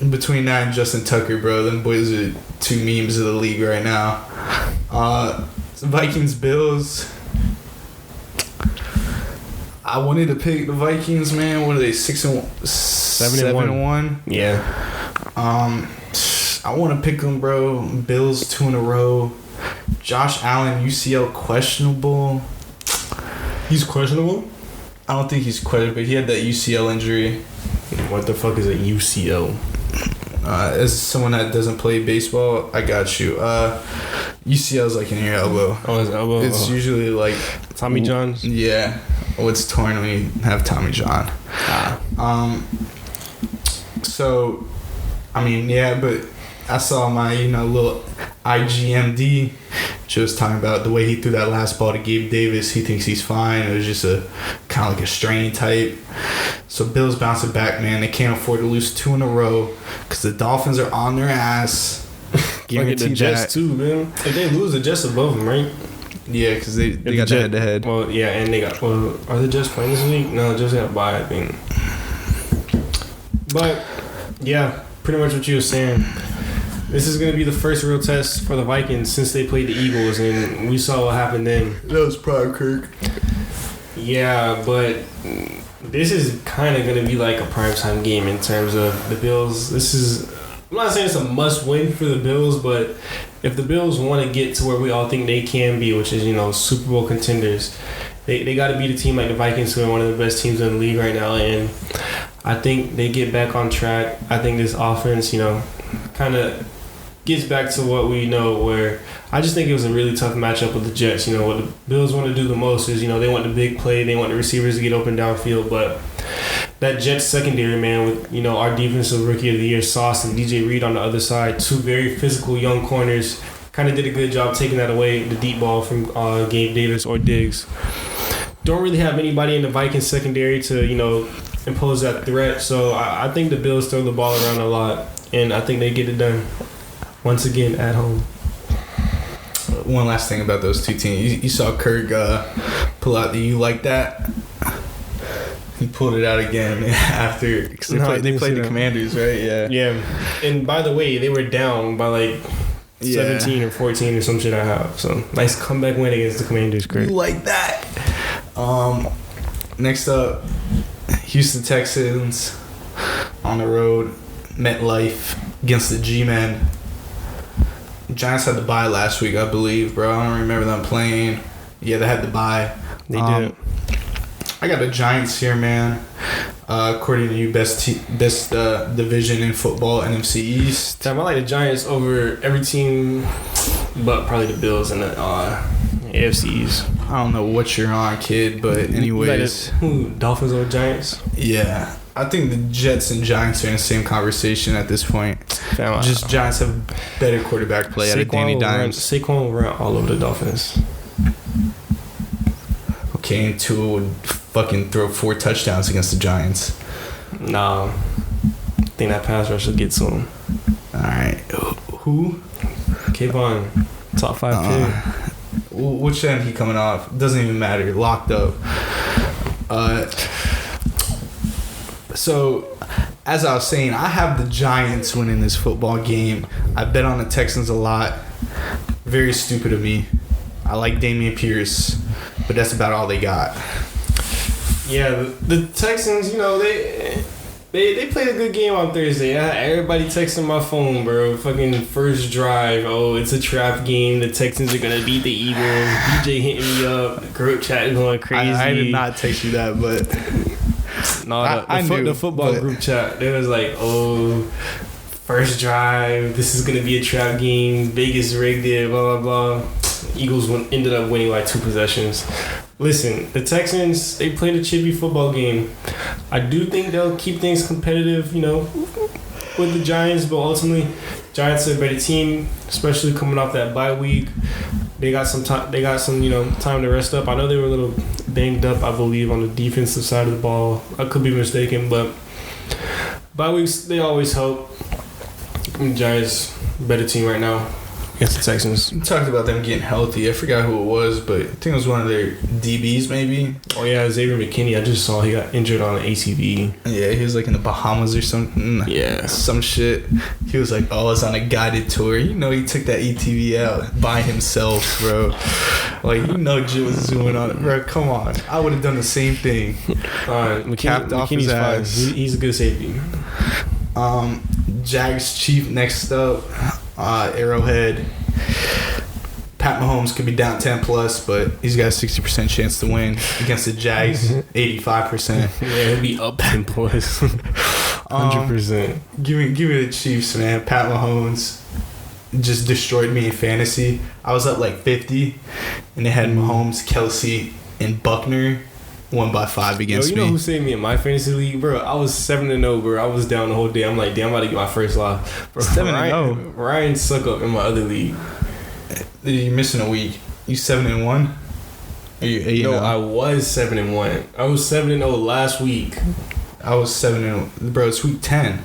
[SPEAKER 1] Between that and Justin Tucker, bro, them boys are two memes of the league right now. Vikings Bills. I wanted to pick the Vikings, man. What are they? 7-1.
[SPEAKER 2] Yeah.
[SPEAKER 1] I want to pick them, bro. Bills 2 in a row. Josh Allen UCL questionable.
[SPEAKER 2] He's questionable?
[SPEAKER 1] I don't think he's questionable, but he had that UCL injury.
[SPEAKER 2] What the fuck is a UCL?
[SPEAKER 1] As someone that doesn't play baseball, I got you. UCL is like in your elbow.
[SPEAKER 2] Oh, his elbow.
[SPEAKER 1] It's usually like
[SPEAKER 2] Tommy John's.
[SPEAKER 1] Yeah. Oh, it's torn when you have Tommy John. So, I mean, yeah, but I saw my, little IGMD. She was talking about the way he threw that last ball to Gabe Davis. He thinks he's fine. It was just a kind of like a strain type. So Bills bouncing back, man. They can't afford to lose 2 in a row because the Dolphins are on their ass.
[SPEAKER 2] Like the Jets too, man. If they lose, the Jets above them, right?
[SPEAKER 1] Yeah, because they got the head-to-head.
[SPEAKER 2] Well, yeah, and they got... Well, are the Jets playing this week? No, the Jets got a bye, I think. But, yeah, pretty much what you were saying. This is going to be the first real test for the Vikings since they played the Eagles, and we saw what happened then.
[SPEAKER 1] That was Prime Kirk.
[SPEAKER 2] Yeah, but this is kind of going to be like a primetime game in terms of the Bills. I'm not saying it's a must-win for the Bills, but if the Bills want to get to where we all think they can be, which is, Super Bowl contenders, they got to beat a team like the Vikings, who are one of the best teams in the league right now, and I think they get back on track. I think this offense, kind of gets back to what we know, where I just think it was a really tough matchup with the Jets. What the Bills want to do the most is, they want the big play, they want the receivers to get open downfield, but that Jets secondary, man, with, our defensive rookie of the year, Sauce, and DJ Reed on the other side, two very physical young corners, kind of did a good job taking that away, the deep ball from Gabe Davis or Diggs. Don't really have anybody in the Vikings secondary to, impose that threat, so I think the Bills throw the ball around a lot, and I think they get it done once again at home.
[SPEAKER 1] One last thing about those two teams. You saw Kirk pull out the "you like that." He pulled it out again after because they played the Commanders, right? Yeah.
[SPEAKER 2] Yeah. And by the way, they were down by like 17 or 14 or some shit I have. So nice comeback win against the Commanders. Great.
[SPEAKER 1] You like that? Next up, Houston Texans on the road, MetLife against the G-Men. Giants had the bye last week, I believe, bro. I don't remember them playing. Yeah, they had the bye.
[SPEAKER 2] They did.
[SPEAKER 1] I got the Giants here, man. According to you, best division in football, NFC East.
[SPEAKER 2] Damn, I like the Giants over every team, but probably the Bills and the AFC East.
[SPEAKER 1] I don't know what you're on, kid, but anyways.
[SPEAKER 2] Dolphins over Giants?
[SPEAKER 1] Yeah. I think the Jets and Giants are in the same conversation at this point. Just Giants have better quarterback play out of Danny Dimes.
[SPEAKER 2] Saquon will run all over the Dolphins.
[SPEAKER 1] Kane 2 would fucking throw 4 touchdowns against the Giants.
[SPEAKER 2] Nah. I think that pass rush will get to him.
[SPEAKER 1] Alright. Who?
[SPEAKER 2] Kayvon, top 5 pick.
[SPEAKER 1] Which end he coming off? Doesn't even matter. Locked up. So, as I was saying, I have the Giants winning this football game. I bet on the Texans a lot. Very stupid of me. I like Dameon Pierce, but that's about all they got.
[SPEAKER 2] Yeah, the Texans, you know, they played a good game on Thursday. Everybody texting my phone, bro. Fucking first drive. Oh, it's a trap game. The Texans are gonna beat the Eagles. DJ hitting me up. The group chat going crazy.
[SPEAKER 1] I did not text you that, but
[SPEAKER 2] no, the football group chat. It was like, oh, first drive. This is gonna be a trap game. Vegas rigged it. Blah blah blah. Eagles ended up winning like 2 possessions. Listen, the Texans, they played a chippy football game. I do think they'll keep things competitive, you know, with the Giants, but ultimately, Giants are a better team, especially coming off that bye week. They got some time. They got some, you know, time to rest up. I know they were a little banged up, I believe, on the defensive side of the ball. I could be mistaken, but bye weeks they always help. The Giants, better team right now against the Texans.
[SPEAKER 1] We talked about them getting healthy. I forgot who it was, but I think it was one of their DBs, maybe.
[SPEAKER 2] Oh yeah, Xavier McKinney. I just saw he got injured on an ACV.
[SPEAKER 1] Yeah, he was like in the Bahamas or something.
[SPEAKER 2] Yeah,
[SPEAKER 1] some shit. He was like, "Oh, I was on a guided tour." You know, he took that ETV out by himself, bro. Like, you know, Jit was zooming on it, bro. Come on, I would have done the same thing. Capped off his ass.
[SPEAKER 2] He's a good safety.
[SPEAKER 1] Jags Chief next up. Arrowhead. Pat Mahomes could be down 10 plus, but he's got a 60% chance to win against the Jags. 85%.
[SPEAKER 2] Yeah, he'll be up 10 plus. 100%.
[SPEAKER 1] Give me the Chiefs, man. Pat Mahomes just destroyed me in fantasy. I was up like 50, and they had Mahomes, Kelsey, and Buckner. 1 by 5 against me.
[SPEAKER 2] You know who saved me in my fantasy league, bro? I was 7-0, bro. I was down the whole day. I'm like, damn, I'm about to get my first loss.
[SPEAKER 1] 7-0.
[SPEAKER 2] Ryan suck up in my other league.
[SPEAKER 1] You're missing a week. You 7-1? Are you 8-0?
[SPEAKER 2] No, I was 7-1. I was 7-0 last week.
[SPEAKER 1] I was 7-0. Bro, it's week 10.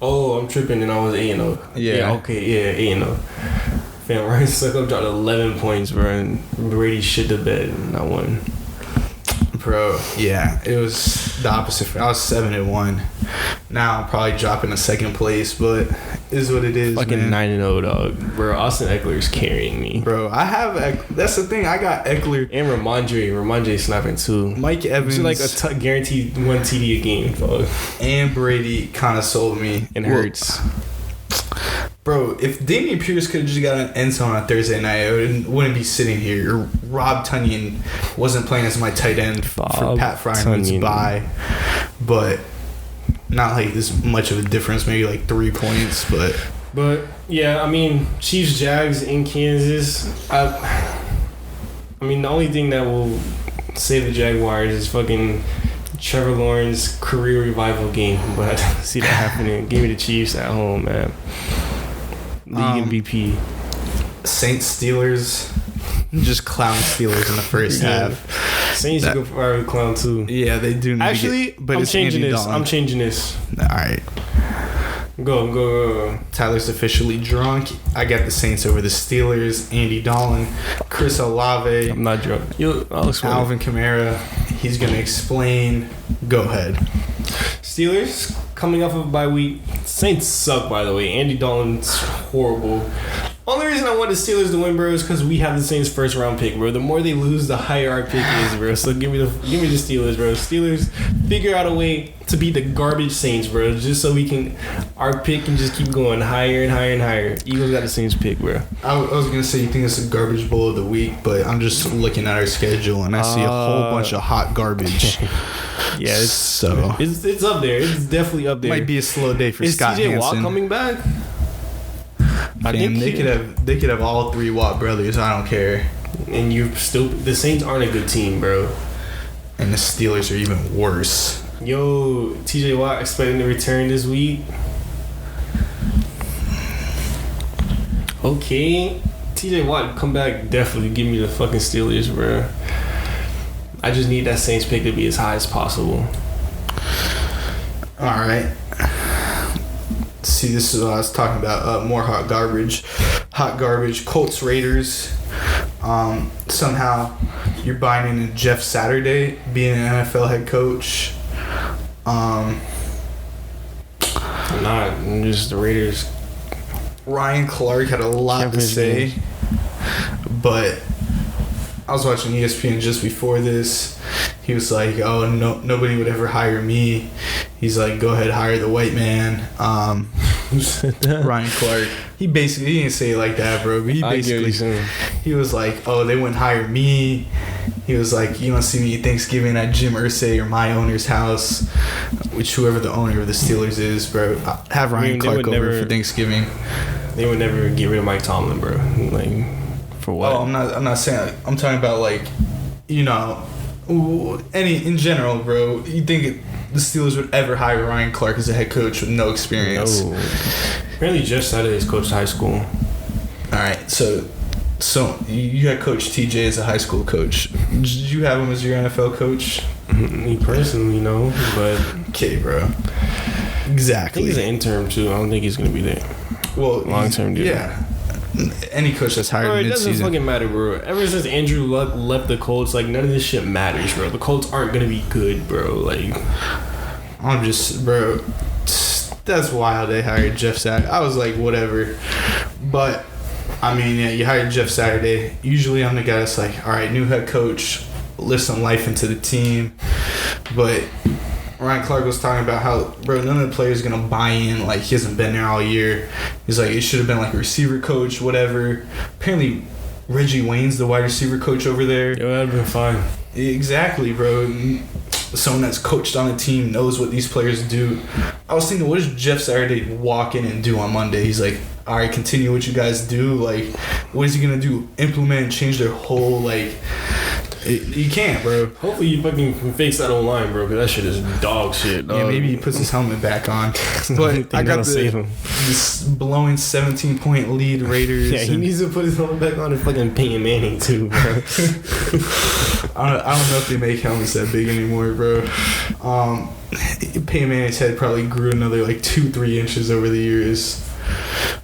[SPEAKER 2] Oh, I'm tripping, and I was 8-0.
[SPEAKER 1] Yeah.
[SPEAKER 2] Okay, yeah, 8-0. Fam, Ryan suck up dropped 11 points, bro, and Brady shit the bed, and I won.
[SPEAKER 1] Bro, yeah, it was the opposite. I was 7-1. Now I'm probably dropping to second place, but is what it is.
[SPEAKER 2] Fucking 9-0, dog. Bro, Austin Eckler's carrying me.
[SPEAKER 1] Bro, I have. That's the thing. I got Eckler
[SPEAKER 2] and Ramondre snapping too.
[SPEAKER 1] Mike Evans,
[SPEAKER 2] like a guaranteed 1 TD a game, dog.
[SPEAKER 1] And Brady kind of sold me.
[SPEAKER 2] And Hurts.
[SPEAKER 1] Bro, if Dameon Pierce could have just got an end zone on Thursday night, I wouldn't be sitting here. Or Rob Tunyon wasn't playing as my tight end for Pat Fryman's bye. But not like this much of a difference, maybe like 3 points. But
[SPEAKER 2] yeah, I mean, Chiefs Jags in Kansas. I mean, the only thing that will save the Jaguars is fucking Trevor Lawrence's career revival game. But I don't see that happening. Give me the Chiefs at home, man. League MVP.
[SPEAKER 1] Saints Steelers. Just clown Steelers in the first half.
[SPEAKER 2] Saints go for clown too.
[SPEAKER 1] Yeah, they do.
[SPEAKER 2] Actually, I'm changing this. I'm changing this.
[SPEAKER 1] All right.
[SPEAKER 2] Go.
[SPEAKER 1] Tyler's officially drunk. I got the Saints over the Steelers. Andy Dalton, Chris Olave.
[SPEAKER 2] I'm not drunk.
[SPEAKER 1] Alvin Kamara. He's gonna explain. Go ahead.
[SPEAKER 2] Steelers coming off of a bye week. Saints suck, by the way. Andy Dalton's horrible. Only reason I want the Steelers to win, bro, is because we have the Saints' first round pick, bro. The more they lose, the higher our pick is, bro. So give me the Steelers, bro. Steelers figure out a way to beat the garbage Saints, bro, just so our pick can just keep going higher and higher and higher. Eagles got the Saints pick, bro.
[SPEAKER 1] I was gonna say you think it's a garbage bowl of the week, but I'm just looking at our schedule and I see a whole bunch of hot garbage.
[SPEAKER 2] Yeah, it's up there. It's definitely up there.
[SPEAKER 1] Might be a slow day for Scott
[SPEAKER 2] TJ
[SPEAKER 1] Hansen.
[SPEAKER 2] Watt coming back?
[SPEAKER 1] I think they could have all 3 Watt brothers. I don't care.
[SPEAKER 2] And the Saints aren't a good team, bro.
[SPEAKER 1] And the Steelers are even worse.
[SPEAKER 2] Yo, TJ Watt expecting to return this week. Okay, TJ Watt come back, definitely give me the fucking Steelers, bro. I just need that Saints pick to be as high as possible.
[SPEAKER 1] All right. See, this is what I was talking about. More hot garbage. Hot garbage. Colts, Raiders. Somehow you're buying into Jeff Saturday being an NFL head coach.
[SPEAKER 2] Not just the Raiders.
[SPEAKER 1] Ryan Clark had a lot to say, but I was watching ESPN just before this. He was like, "Oh, no, nobody would ever hire me." He's like, "Go ahead, hire the white man."
[SPEAKER 2] Who said that?
[SPEAKER 1] Ryan Clark. He didn't say it like that, bro. But he was like, "Oh, they wouldn't hire me." He was like, "You don't see me at Thanksgiving at Jim Irsay or my owner's house," which whoever the owner of the Steelers is, bro. Have Ryan Clark over for Thanksgiving.
[SPEAKER 2] They would never get rid of Mike Tomlin, bro. Like, for what?
[SPEAKER 1] Oh, I'm not saying. I'm talking about, like, you know, in general, bro. You think the Steelers would ever hire Ryan Clark as a head coach with no experience?
[SPEAKER 2] No. Apparently, Jeff Saturday's coached high school.
[SPEAKER 1] All right, so you had Coach TJ as a high school coach. Did you have him as your NFL coach?
[SPEAKER 2] Me personally, no, but
[SPEAKER 1] okay, bro. Exactly.
[SPEAKER 2] I think he's an interim too. I don't think he's gonna be there.
[SPEAKER 1] Well,
[SPEAKER 2] long term deal.
[SPEAKER 1] Yeah. Any coach that's hired
[SPEAKER 2] bro, it
[SPEAKER 1] mid-season.
[SPEAKER 2] doesn't fucking matter, bro. Ever since Andrew Luck left the Colts, like, none of this shit matters, bro. The Colts aren't gonna be good, bro. Like,
[SPEAKER 1] I'm just, bro. That's wild. They hired Jeff Saturday. I was like, whatever. But I mean, yeah, you hired Jeff Saturday. Usually, I'm the guy that's like, all right, new head coach, lift some life into the team. But Ryan Clark was talking about how, bro, none of the players gonna buy in. Like, he hasn't been there all year. He's like, it should have been like a receiver coach, whatever. Apparently, Reggie Wayne's the wide receiver coach over there.
[SPEAKER 2] Yo, that'd been fine.
[SPEAKER 1] Exactly, bro. Someone that's coached on a team knows what these players do. I was thinking, what does Jeff Saturday walk in and do on Monday? He's like, all right, continue what you guys do. Like, what is he gonna do? Implement and change their whole, like, you can't, bro.
[SPEAKER 2] Hopefully you fucking fix that online, bro, because that shit is dog shit, dog.
[SPEAKER 1] Yeah, maybe he puts his helmet back on. But I got this blowing 17-point lead Raiders.
[SPEAKER 2] Yeah, he needs to put his helmet back on and fucking Peyton Manning too, bro.
[SPEAKER 1] I don't know if they make helmets that big anymore, bro. Peyton Manning's head probably grew another like 2-3 inches over the years.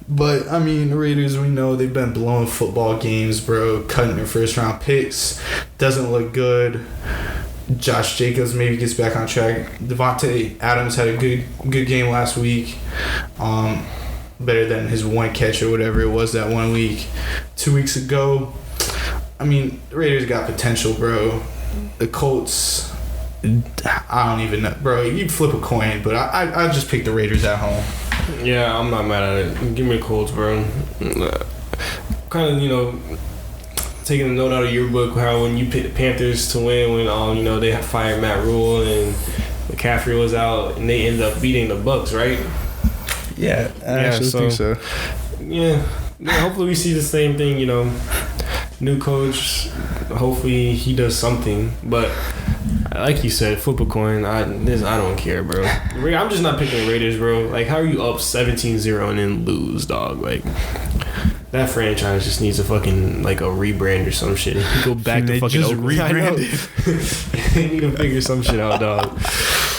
[SPEAKER 1] But, I mean, the Raiders, we know they've been blowing football games, bro. Cutting their first-round picks. Doesn't look good. Josh Jacobs maybe gets back on track. Devontae Adams had a good game last week. Better than his one catch or whatever it was that 1 week. 2 weeks ago. I mean, the Raiders got potential, bro. The Colts, I don't even know. Bro, you flip a coin, but I just pick the Raiders at home.
[SPEAKER 2] Yeah, I'm not mad at it. Give me the Colts, bro. Kind of, you know, taking a note out of your book, how when you picked the Panthers to win, when you know, they fired Matt Rule and McCaffrey was out, and they ended up beating the Bucks, right?
[SPEAKER 1] Yeah, I actually think so.
[SPEAKER 2] Yeah, hopefully we see the same thing, you know. New coach, hopefully he does something, but like you said, flip a coin. I don't care, bro. I'm just not picking the Raiders, bro. Like, how are you up 17-0 and then lose, dog? Like, that franchise just needs a fucking, like, a rebrand or some shit. Go back to fucking Oakland.
[SPEAKER 1] rebranded.
[SPEAKER 2] They need to figure some shit out, dog.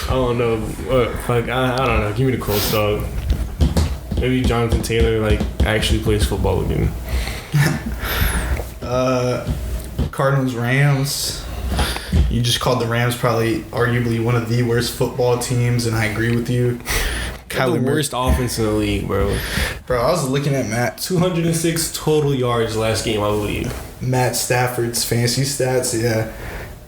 [SPEAKER 2] I don't know. Fuck, I don't know. Give me the Colts, dog. Maybe Jonathan Taylor, like, actually plays football with me.
[SPEAKER 1] Cardinals, Rams. You just called the Rams probably arguably one of the worst football teams, and I agree with you.
[SPEAKER 2] The worst offense in the league, bro.
[SPEAKER 1] Bro, I was looking at Matt.
[SPEAKER 2] 206 total yards last game, I believe.
[SPEAKER 1] Matt Stafford's fantasy stats, yeah.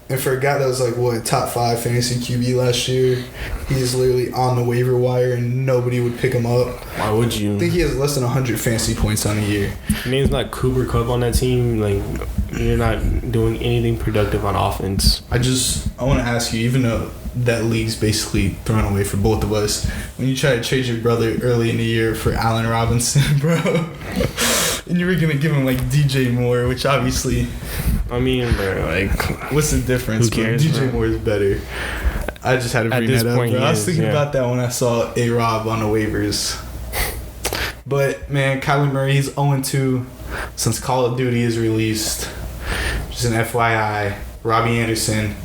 [SPEAKER 1] And for a guy that was like, what, top 5 fantasy QB last year, he's literally on the waiver wire and nobody would pick him up.
[SPEAKER 2] Why would you?
[SPEAKER 1] I think he has less than 100 fantasy points on a year.
[SPEAKER 2] Your name's not Cooper Kupp on that team. Like, you're not doing anything productive on offense.
[SPEAKER 1] I want to ask you, even though that league's basically thrown away for both of us, when you try to trade your brother early in the year for Allen Robinson, bro, and you were going to give him like DJ Moore, which obviously...
[SPEAKER 2] I mean, bro, like...
[SPEAKER 1] What's the difference?
[SPEAKER 2] Who cares,
[SPEAKER 1] DJ
[SPEAKER 2] bro?
[SPEAKER 1] Moore is better. I just had to bring that up, bro. I was thinking about that when I saw A-Rob on the waivers. But, man, Kyler Murray, he's 0-2 since Call of Duty is released. Just an FYI. Robbie Anderson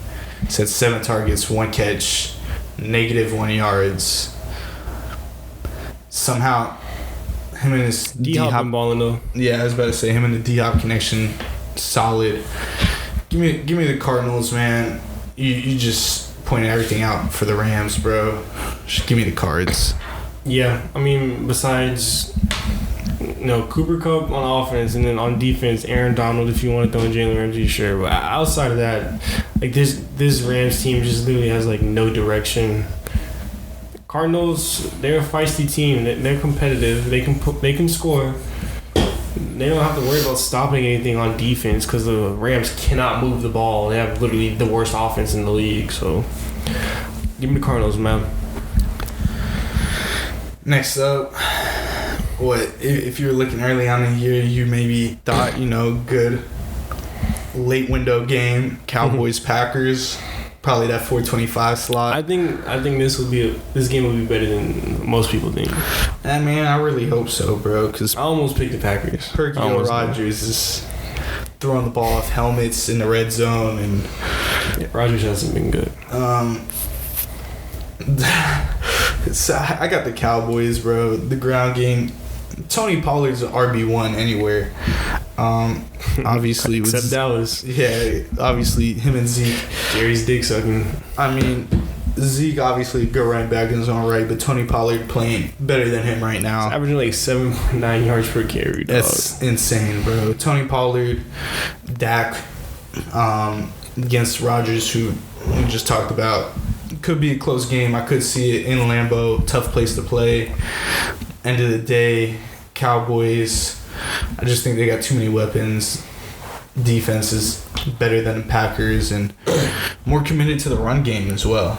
[SPEAKER 1] said 7 targets, 1 catch, -1 yards. Somehow, him and his
[SPEAKER 2] D-Hop been balling though.
[SPEAKER 1] Yeah, I was about to say him and the D-Hop connection, solid. Give me the Cardinals, man. You just pointed everything out for the Rams, bro. Just give me the Cards.
[SPEAKER 2] Yeah, I mean, besides, Cooper Kupp on offense, and then on defense, Aaron Donald, if you want to throw in Jalen Ramsey, sure. But outside of that, like this Rams team just literally has like no direction. Cardinals, they're a feisty team. They're competitive. They can score. They don't have to worry about stopping anything on defense because the Rams cannot move the ball. They have literally the worst offense in the league. So, give me the Cardinals, man.
[SPEAKER 1] Next up, if you were looking early on in the year, you maybe thought, good late window game, Cowboys Packers, probably that 425 slot.
[SPEAKER 2] I think this game will be better than most people think.
[SPEAKER 1] And man, I really hope so, bro. Because
[SPEAKER 2] I almost picked the Packers.
[SPEAKER 1] Hercules Rodgers is throwing the ball off helmets in the red zone, and
[SPEAKER 2] Rodgers hasn't been good.
[SPEAKER 1] I got the Cowboys, bro. The ground game. Tony Pollard's an RB1 anywhere. Obviously,
[SPEAKER 2] except Dallas.
[SPEAKER 1] Yeah, obviously him and Zeke.
[SPEAKER 2] Jerry's dick sucking.
[SPEAKER 1] I mean, Zeke obviously good running back in his own right, but Tony Pollard playing better than him right now.
[SPEAKER 2] He's averaging like 7.9 yards per carry. Dog.
[SPEAKER 1] That's insane, bro. Tony Pollard, Dak, against Rodgers, who we just talked about. Could be a close game. I could see it in Lambeau. Tough place to play. End of the day, Cowboys. I just think they got too many weapons. Defense is better than the Packers and more committed to the run game as well.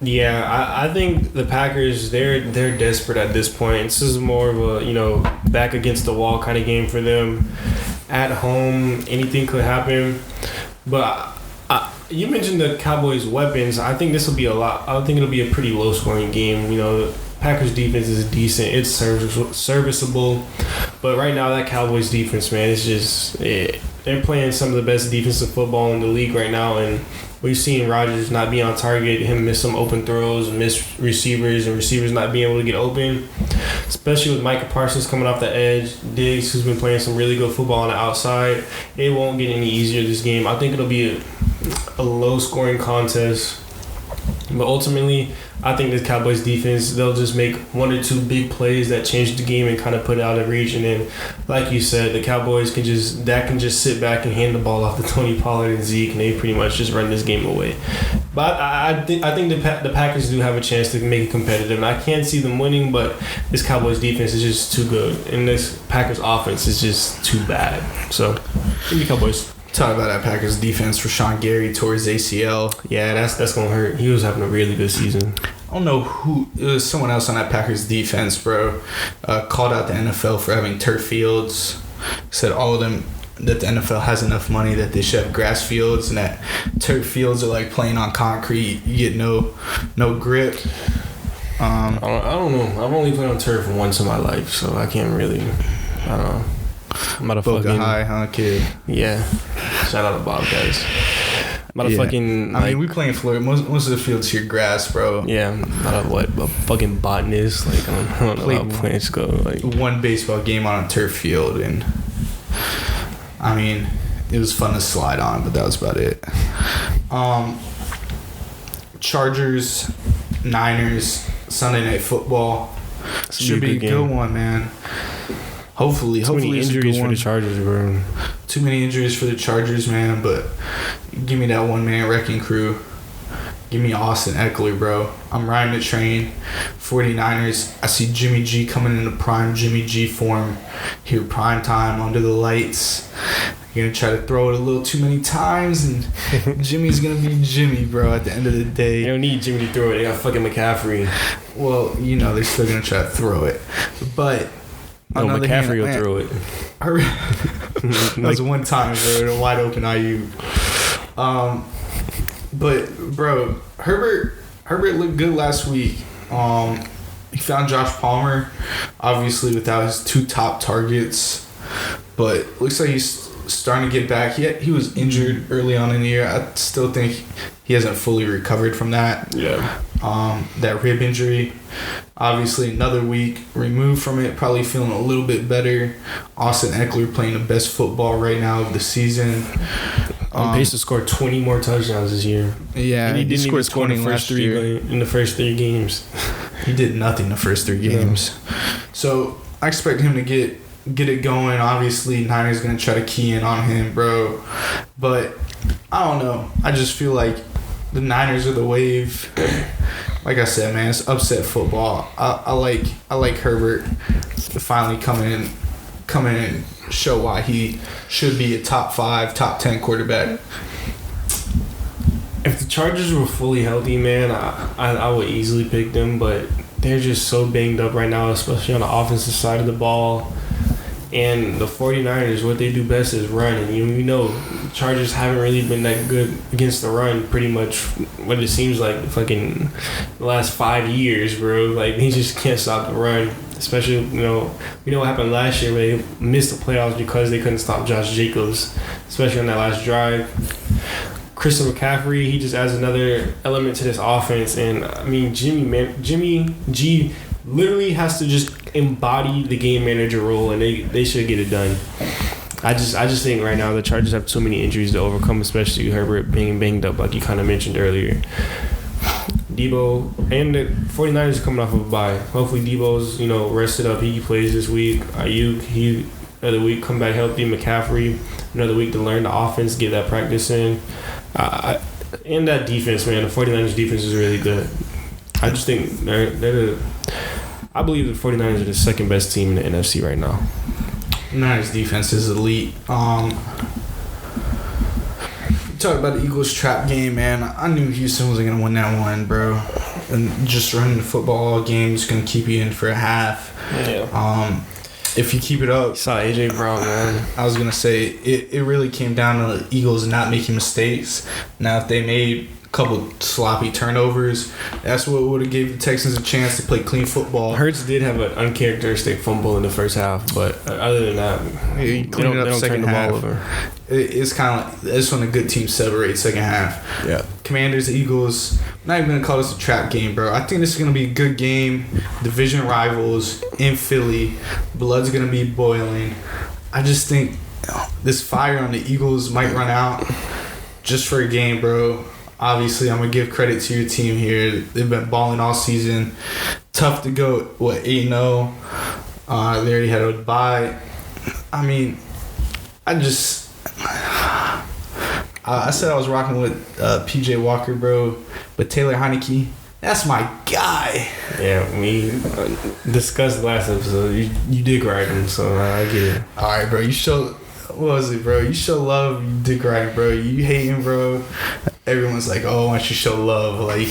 [SPEAKER 2] Yeah, I think the Packers, they're desperate at this point. This is more of a, back against the wall kind of game for them. At home, anything could happen. But you mentioned the Cowboys' weapons. I think this will be I think it'll be a pretty low-scoring game. The Packers' defense is decent. It's serviceable. But right now, that Cowboys' defense, man, it's just they're playing some of the best defensive football in the league right now. And we've seen Rodgers not be on target, him miss some open throws, miss receivers, and receivers not being able to get open. Especially with Micah Parsons coming off the edge. Diggs, who's been playing some really good football on the outside. It won't get any easier this game. I think it'll be a low-scoring contest. But ultimately, I think the Cowboys defense, they'll just make 1 or 2 big plays that change the game and kind of put it out of reach. And then, like you said, the Cowboys can just sit back and hand the ball off to Tony Pollard and Zeke, and they pretty much just run this game away. But I think the Packers do have a chance to make it competitive. And I can't see them winning, but this Cowboys defense is just too good, and this Packers offense is just too bad. So, give me Cowboys.
[SPEAKER 1] Talk about that Packers defense. Rashawn Gary tore his ACL.
[SPEAKER 2] Yeah, that's gonna hurt. He was having a really good season.
[SPEAKER 1] I don't know who. It was someone else on that Packers defense, bro. Called out the NFL for having turf fields. Said all of them that the NFL has enough money that they should have grass fields, and that turf fields are like playing on concrete. You get no grip.
[SPEAKER 2] I don't know. I've only played on turf once in my life, so I can't really. I don't know. I'm about to
[SPEAKER 1] Boca High, huh, kid?
[SPEAKER 2] Yeah. Shout out to Bobcats. I'm about to fucking.
[SPEAKER 1] I mean, we play in Florida. Most of the fields here grass, bro.
[SPEAKER 2] Yeah. Not a fucking botanist. Like I don't know how plants go. Like
[SPEAKER 1] one baseball game on a turf field, and I mean, it was fun to slide on, but that was about it. Chargers, Niners, Sunday Night Football. Should be a good one, man. Hopefully,
[SPEAKER 2] too many injuries for the Chargers, bro.
[SPEAKER 1] Too many injuries for the Chargers, man. But give me that one-man wrecking crew. Give me Austin Eckler, bro. I'm riding the train. 49ers. I see Jimmy G coming into prime Jimmy G form here, prime time under the lights. You're gonna try to throw it a little too many times, and Jimmy's gonna be Jimmy, bro. At the end of the day,
[SPEAKER 2] they don't need Jimmy to throw it. They got fucking McCaffrey.
[SPEAKER 1] Well, they're still gonna try to throw it, but.
[SPEAKER 2] No, McCaffrey will throw it.
[SPEAKER 1] That was one time, bro. A wide open IU. But bro, Herbert looked good last week. He found Josh Palmer, obviously without his 2 top targets, but looks like he's starting to get back. He was injured early on in the year. I still think he hasn't fully recovered from that.
[SPEAKER 2] Yeah.
[SPEAKER 1] That rib injury. Obviously, another week removed from it. Probably feeling a little bit better. Austin Eckler playing the best football right now of the season.
[SPEAKER 2] On pace to score 20 more touchdowns this year.
[SPEAKER 1] Yeah,
[SPEAKER 2] and he didn't even
[SPEAKER 1] scored
[SPEAKER 2] score
[SPEAKER 1] 20
[SPEAKER 2] in the first three games.
[SPEAKER 1] He did nothing the first 3 games. No. So I expect him to get it going. Obviously, Niners going to try to key in on him, bro. But I don't know. I just feel like the Niners are the wave. Like I said, man, it's upset football. I like Herbert to finally come in and show why he should be a top 5, top 10 quarterback.
[SPEAKER 2] If the Chargers were fully healthy, man, I would easily pick them, but they're just so banged up right now, especially on the offensive side of the ball. And the 49ers, what they do best is run. And you know, the Chargers haven't really been that good against the run pretty much what it seems like fucking the last 5 years, bro. Like, they just can't stop the run. Especially, you know, we know what happened last year where they missed the playoffs because they couldn't stop Josh Jacobs, especially on that last drive. Christian McCaffrey, he just adds another element to this offense. And, I mean, Jimmy G literally has to just embody the game manager role, and they should get it done. I just think right now the Chargers have too many injuries to overcome, especially Herbert being banged up like you kind of mentioned earlier. Debo and the 49ers are coming off of a bye. Hopefully Debo's, you know, rested up. He plays this week. Ayuk, another week come back healthy. McCaffrey, another week to learn the offense, get that practice in. And that defense, man, the 49ers defense is really good. I just think I believe the 49ers are the second best team in the NFC right now.
[SPEAKER 1] Niners defense is elite. Talk about the Eagles trap game, man. I knew Houston wasn't gonna win that one, bro. And just running the football game is gonna keep you in for a half.
[SPEAKER 2] Yeah.
[SPEAKER 1] If you keep it up,
[SPEAKER 2] saw AJ Brown, man.
[SPEAKER 1] I was gonna say it really came down to the Eagles not making mistakes. Now, if they made couple sloppy turnovers, that's what would have gave the Texans a chance to play clean football.
[SPEAKER 2] Hurts did have an uncharacteristic fumble in the first half, but other than that,
[SPEAKER 1] they don't turn the ball over. It's kind of like that's when a good team separates second half.
[SPEAKER 2] Yeah.
[SPEAKER 1] Commanders, Eagles. I'm not even gonna call this a trap game, bro. I think this is gonna be a good game. Division rivals in Philly. Blood's gonna be boiling. I just think this fire on the Eagles might run out just for a game, bro. Obviously, I'm going to give credit to your team here. They've been balling all season. Tough to go, 8-0. They already had a bye. I mean, I said I was rocking with P.J. Walker, bro. But Taylor Heineke, that's my guy.
[SPEAKER 2] Yeah, we discussed last episode. You dick ride him, so I get it.
[SPEAKER 1] All right, bro. You show... What was it, bro? You show love, you dick riding, bro. You hating, bro. Everyone's like, oh, why don't you show love? Like,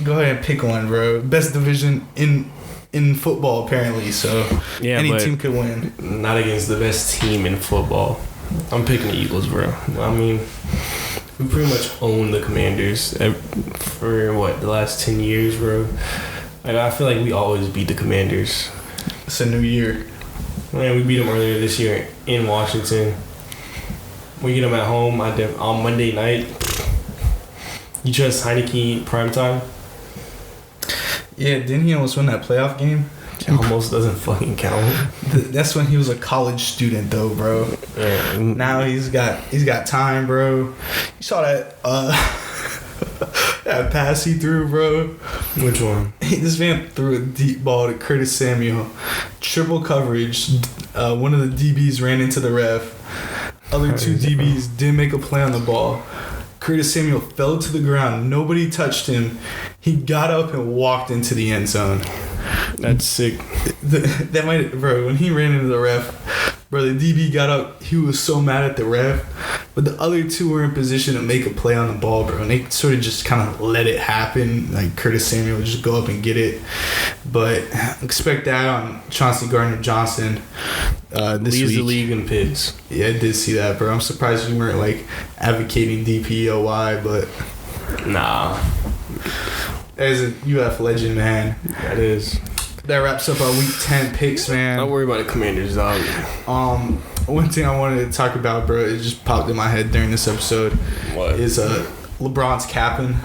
[SPEAKER 1] go ahead and pick one, bro. Best division in football, apparently. So
[SPEAKER 2] yeah,
[SPEAKER 1] any team could win.
[SPEAKER 2] Not against the best team in football. I'm picking the Eagles, bro. I mean, we pretty much own the Commanders for the last 10 years, bro. Like, I feel like we always beat the Commanders.
[SPEAKER 1] It's a new year.
[SPEAKER 2] Man, we beat them earlier this year in Washington. We get them at home on Monday night. You trust Heineke primetime?
[SPEAKER 1] Yeah, didn't he almost win that playoff game?
[SPEAKER 2] It almost doesn't fucking count.
[SPEAKER 1] That's when he was a college student, though, bro.
[SPEAKER 2] Yeah.
[SPEAKER 1] Now he's got time, bro. You saw that that pass he threw, bro.
[SPEAKER 2] Which one?
[SPEAKER 1] This man threw a deep ball to Curtis Samuel. Triple coverage. One of the DBs ran into the ref. Other two DBs didn't make a play on the ball. Curtis Samuel fell to the ground. Nobody touched him. He got up and walked into the end zone.
[SPEAKER 2] That's sick.
[SPEAKER 1] That might, bro. When he ran into the ref, bro, the DB got up. He was so mad at the ref, but the other two were in position to make a play on the ball, bro. And they sort of just kind of let it happen. Like Curtis Samuel would just go up and get it. But expect that on Chauncey Gardner-Johnson this
[SPEAKER 2] Leads
[SPEAKER 1] week.
[SPEAKER 2] the league in picks.
[SPEAKER 1] Yeah, I did see that, bro. I'm surprised you weren't like advocating DPOY, but
[SPEAKER 2] nah.
[SPEAKER 1] As a UF legend, man.
[SPEAKER 2] That is.
[SPEAKER 1] That wraps up our Week 10 picks, man.
[SPEAKER 2] Don't worry about the Commanders, dog.
[SPEAKER 1] one thing I wanted to talk about, bro, it just popped in my head during this episode.
[SPEAKER 2] What?
[SPEAKER 1] Is LeBron's capping.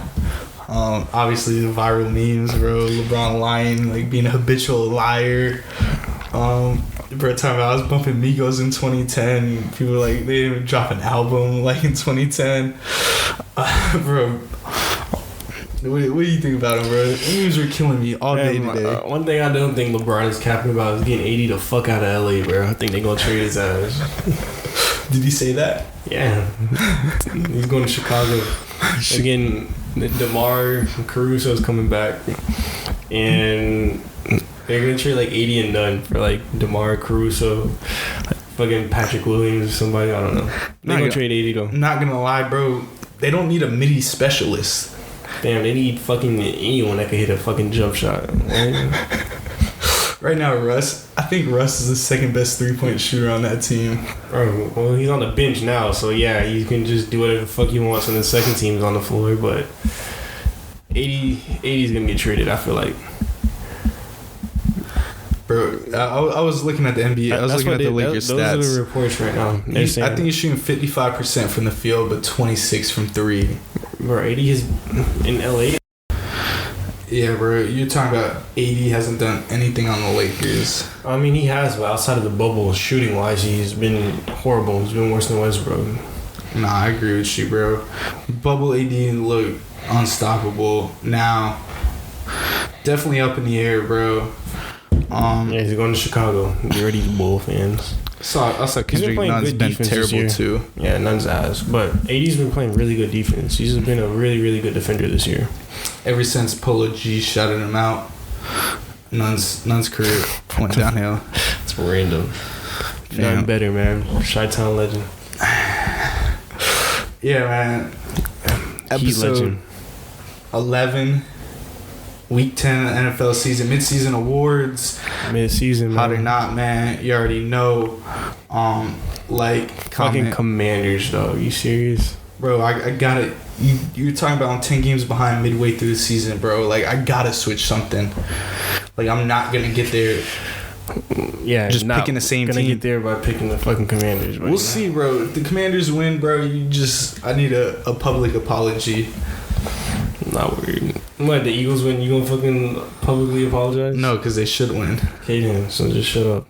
[SPEAKER 1] Obviously the viral memes, bro. LeBron lying, like being a habitual liar. Bro, talking about I was bumping Migos in 2010. People were like, they didn't even drop an album like in 2010. Bro, what do you think about him, bro? The memes were killing me all day today.
[SPEAKER 2] One thing I don't think LeBron is capping about is getting 80 the fuck out of LA, bro. I think they're gonna trade his ass.
[SPEAKER 1] Did he say that?
[SPEAKER 2] Yeah. He's going to Chicago. Again, DeMar Caruso's coming back. And they're gonna trade like 80 and none for like DeMar Caruso, fucking Patrick Williams or somebody. I don't know. They're gonna trade 80 though.
[SPEAKER 1] Not gonna lie, bro. They don't need a midi specialist.
[SPEAKER 2] Damn, they need fucking anyone that can hit a fucking jump shot.
[SPEAKER 1] Right now, I think Russ is the second best 3-point shooter on that team.
[SPEAKER 2] Bro, well, he's on the bench now, so yeah, he can just do whatever the fuck he wants when the second team's on the floor, but 80 is gonna get traded, I feel like.
[SPEAKER 1] Bro, I was looking at the NBA. I was looking at the Lakers stats.
[SPEAKER 2] Those are the reports right now.
[SPEAKER 1] I think he's shooting 55% from the field, but 26 from 3.
[SPEAKER 2] Bro, 80 is in LA.
[SPEAKER 1] Yeah, bro. You're talking about 80 hasn't done anything on the Lakers.
[SPEAKER 2] I mean, he has, but outside of the bubble, shooting-wise, he's been horrible. He's been worse than Westbrook.
[SPEAKER 1] Nah, I agree with you, bro. Bubble AD looked unstoppable. Now, definitely up in the air, bro.
[SPEAKER 2] Yeah, he's going to Chicago. Get ready, Bull fans.
[SPEAKER 1] I saw Kendrick Nunn's been terrible too.
[SPEAKER 2] Yeah, Nunn's ass. But AD's been playing really good defense. He's been a really, really good defender this year.
[SPEAKER 1] Ever since Polo G shouted him out, Nunn's career went downhill.
[SPEAKER 2] It's random. Nothing better, man. Chi-Town legend.
[SPEAKER 1] Yeah, man. Episode
[SPEAKER 2] legend.
[SPEAKER 1] 11. Week 10 of the NFL season, mid-season awards.
[SPEAKER 2] Mid-season, man.
[SPEAKER 1] How they not, man? You already know.
[SPEAKER 2] Fucking Commanders, dog. You serious?
[SPEAKER 1] Bro, I got it. You're talking about 10 games behind midway through the season, bro. Like, I gotta switch something. Like, I'm not gonna get there.
[SPEAKER 2] Yeah,
[SPEAKER 1] just picking the same team.
[SPEAKER 2] Gonna get there by picking the fucking Commanders.
[SPEAKER 1] We'll see, bro. If the Commanders win, bro, I need a public apology.
[SPEAKER 2] Not worried. What, the Eagles win? You gonna fucking publicly apologize?
[SPEAKER 1] No, because they should win.
[SPEAKER 2] Okay, then. So just shut up.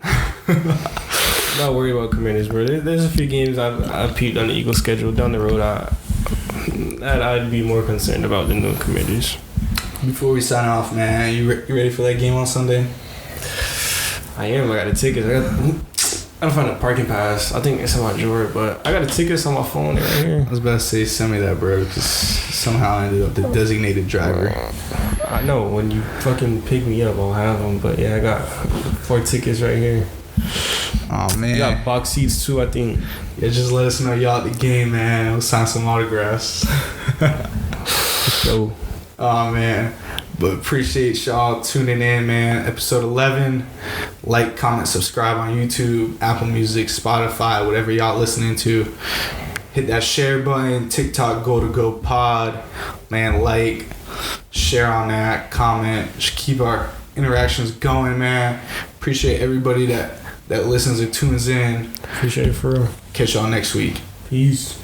[SPEAKER 2] Not worried about Commanders, bro. There's a few games I've peeped on the Eagles schedule down the road. I'd be more concerned about than the Commanders.
[SPEAKER 1] Before we sign off, man, you ready for that game on Sunday?
[SPEAKER 2] I am. I got the tickets. I gotta find a parking pass. I think it's in my drawer, but I got the tickets on my phone right here.
[SPEAKER 1] I was about to say, send me that, bro, because somehow I ended up the designated driver.
[SPEAKER 2] I know, when you fucking pick me up, I'll have them, but yeah, I got 4 tickets right here.
[SPEAKER 1] Oh, man.
[SPEAKER 2] You got box seats too, I think.
[SPEAKER 1] Yeah, just let us know y'all at the game, man. We'll sign some autographs.
[SPEAKER 2] So,
[SPEAKER 1] oh, man. But appreciate y'all tuning in, man. Episode 11. Like, comment, subscribe on YouTube, Apple Music, Spotify, whatever y'all listening to. Hit that share button. TikTok, Goal2Go Pod. Man, like, share on that, comment. Just keep our interactions going, man. Appreciate everybody that listens and tunes in.
[SPEAKER 2] Appreciate it for real.
[SPEAKER 1] Catch y'all next week.
[SPEAKER 2] Peace.